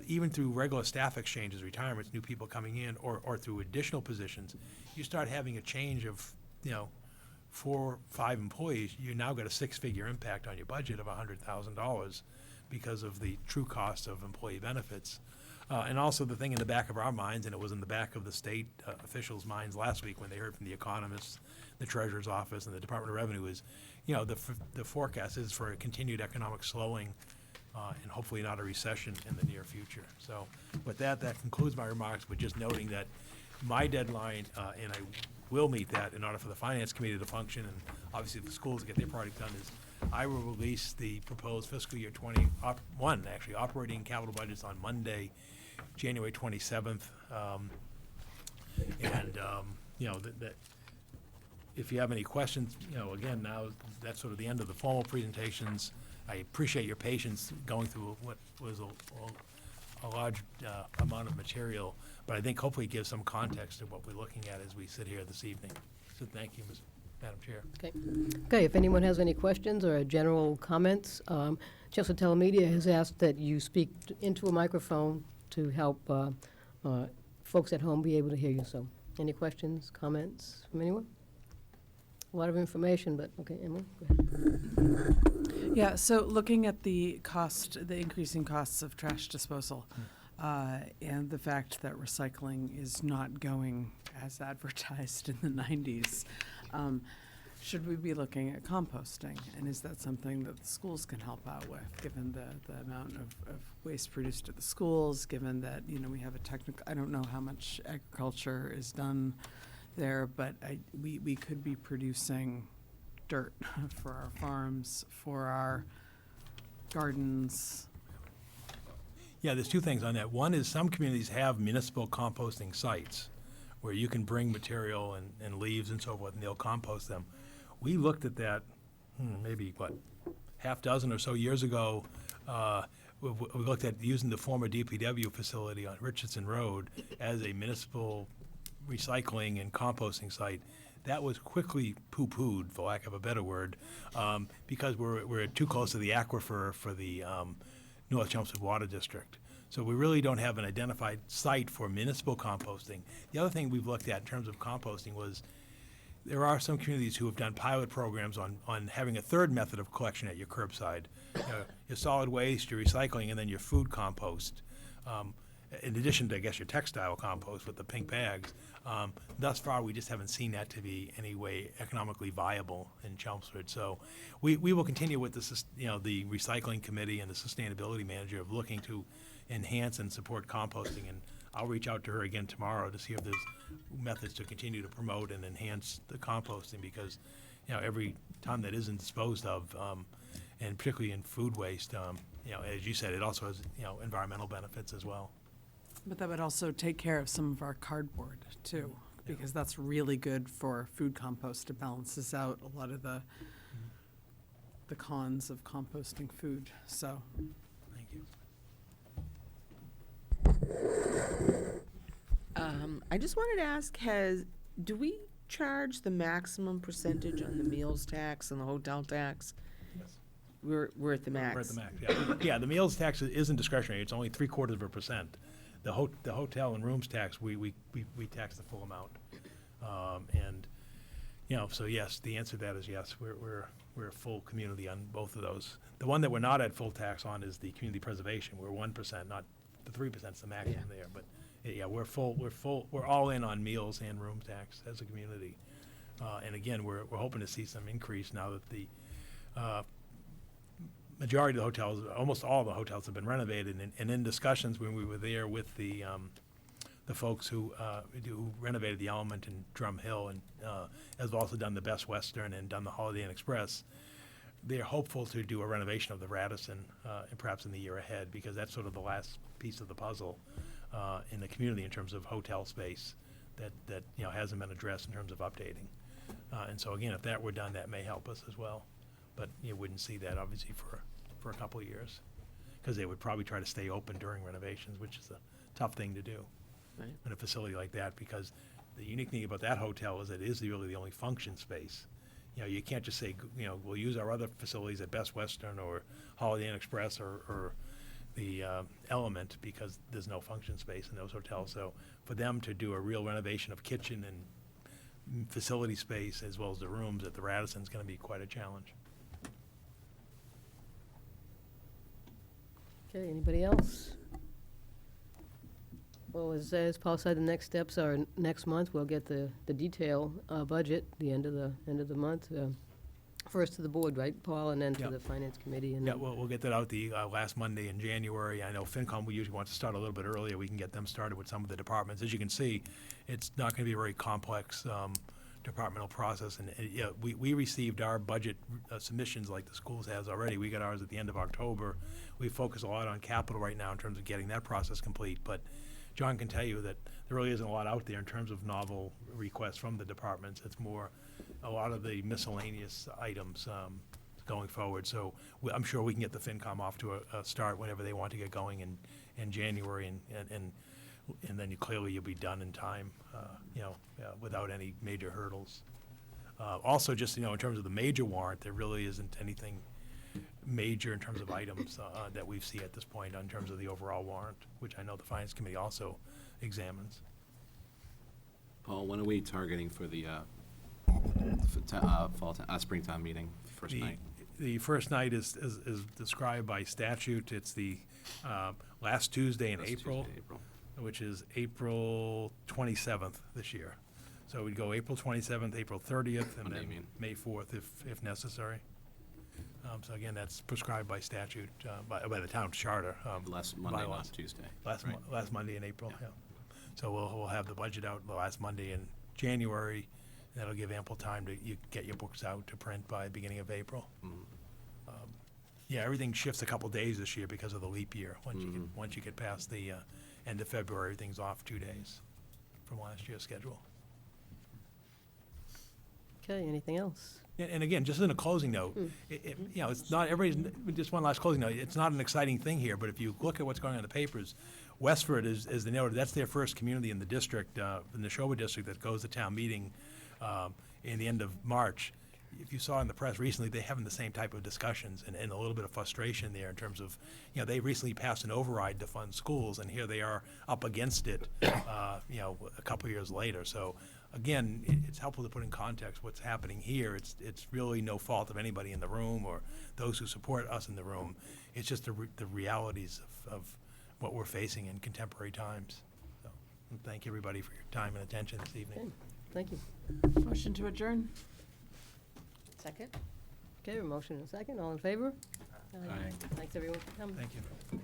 even through regular staff exchanges, retirements, new people coming in, or through additional positions, you start having a change of, 4 or 5 employees, you now got a 6-figure impact on your budget of $100,000 because of the true cost of employee benefits. And also the thing in the back of our minds, and it was in the back of the state officials' minds last week when they heard from the economists, the treasurer's office, and the Department of Revenue is, the forecast is for a continued economic slowing and hopefully not a recession in the near future. So with that concludes my remarks, but just noting that my deadline, and I will meet that in order for the Finance Committee to function, and obviously the schools to get their project done, is I will release the proposed fiscal year 21, actually, operating capital budgets on Monday, January 27th. That if you have any questions, again, now that's sort of the end of the formal presentations. I appreciate your patience going through what was a large amount of material, but I think hopefully it gives some context to what we're looking at as we sit here this evening. So thank you, Madam Chair. Okay, if anyone has any questions or general comments, Chelmsford Telemedia has asked that you speak into a microphone to help folks at home be able to hear you. So any questions, comments from anyone? A lot of information, but okay, Emily, go ahead. Yeah, so looking at the increasing costs of trash disposal, and the fact that recycling is not going as advertised in the 90s, should we be looking at composting? And is that something that the schools can help out with, given the amount of waste produced at the schools, given that, we have a technical, I don't know how much agriculture is done there, but we could be producing dirt for our farms, for our gardens. Yeah, there's 2 things on that. One is some communities have municipal composting sites where you can bring material and leaves and so forth, and they'll compost them. We looked at that maybe, half dozen or so years ago. We looked at using the former DPW facility on Richardson Road as a municipal recycling and composting site. That was quickly poo-pooed, for lack of a better word, because we're too close to the aquifer for the North Chelmsford Water District. So we really don't have an identified site for municipal composting. The other thing we've looked at in terms of composting was there are some communities who have done pilot programs on having a third method of collection at your curbside. Your solid waste, your recycling, and then your food compost. In addition to, I guess, your textile compost with the pink bags. Thus far, we just haven't seen that to be any way economically viable in Chelmsford. So we will continue with the recycling committee and the sustainability manager of looking to enhance and support composting. And I'll reach out to her again tomorrow to see if there's methods to continue to promote and enhance the composting, because every ton that isn't disposed of, and particularly in food waste, as you said, it also has environmental benefits as well. But that would also take care of some of our cardboard too, because that's really good for food compost. It balances out a lot of the cons of composting food. So, Thank you. I just wanted to ask, do we charge the maximum percentage on the meals tax and the hotel tax? Yes. We're at the max. We're at the max, yeah. Yeah, the meals tax isn't discretionary. It's only 0.75%. The hotel and rooms tax, we tax the full amount. So yes, the answer to that is yes. We're a full community on both of those. The one that we're not at full tax on is the community preservation. We're 1%, not the 3% is the maximum there. But yeah, we're full. We're all in on meals and room tax as a community. And again, we're hoping to see some increase now that the majority of the hotels, almost all the hotels, have been renovated. And in discussions when we were there with the folks who renovated the Element and Drum Hill, and has also done the Best Western and done the Holiday Inn Express, they're hopeful to do a renovation of the Radisson, and perhaps in the year ahead, because that's sort of the last piece of the puzzle in the community in terms of hotel space that hasn't been addressed in terms of updating. And so again, if that were done, that may help us as well. But you wouldn't see that obviously for a couple of years, because they would probably try to stay open during renovations, which is a tough thing to do Right. in a facility like that, because the unique thing about that hotel is it is really the only function space. You can't just say, we'll use our other facilities at Best Western or Holiday Inn Express or the Element, because there's no function space in those hotels. So for them to do a real renovation of kitchen and facility space as well as the rooms at the Radisson is going to be quite a challenge. Okay, anybody else? Well, as Paul said, the next steps are next month, we'll get the detail budget, the end of the month, first to the board, right, Paul, and then to Yep. the finance committee, and Yeah, then- we'll get that out the last Monday in January. I know FinCom, we usually want to start a little bit earlier. We can get them started with some of the departments. As you can see, it's not going to be a very complex departmental process. And we received our budget submissions like the schools has already. We got ours at the end of October. We focus a lot on capital right now in terms of getting that process complete. But John can tell you that there really isn't a lot out there in terms of novel requests from the departments. It's more a lot of the miscellaneous items going forward. So I'm sure we can get the FinCom off to a start whenever they want to get going in January, and then clearly you'll be done in time, without any major hurdles. Also, just, in terms of the major warrant, there really isn't anything major in terms of items that we see at this point in terms of the overall warrant, which I know the Finance Committee also examines. Paul, when are we targeting for the springtime meeting, first night? The first night is described by statute. It's the last Tuesday in Last April, Tuesday in April. which is April 27th this year. So we'd go April 27th, April 30th, and Monday, you then mean. May 4th if necessary. So again, that's prescribed by statute, by the town charter. Last Monday, bylaws. not Tuesday. Last right? Last Monday in April, Yeah. yeah. So we'll have the budget out the last Monday in January. That'll give ample time to get your books out to print by the beginning of April. Mhm. Yeah, everything shifts a couple days this year because of the leap year. Once you get past the end of February, everything's off 2 days from last year's schedule. Okay, anything else? And again, just in a closing note, it's not, just one last closing note, it's not an exciting thing here, but if you look at what's going on in the papers, Westford, as they noted, that's their first community in the district, in the Neshoba district, that goes to town meeting in the end of March. If you saw in the press recently, they're having the same type of discussions and a little bit of frustration there in terms of, they recently passed an override to fund schools, and here they are up against it, a couple years later. So again, it's helpful to put in context what's happening here. It's really no fault of anybody in the room or those who support us in the room. It's just the realities of what we're facing in contemporary times. So, and thank everybody for your time and attention this evening. Okay, thank you. Motion to adjourn? Second? Okay, a motion and a second, all in favor? Aye. Thanks, everyone, for coming. Thank you.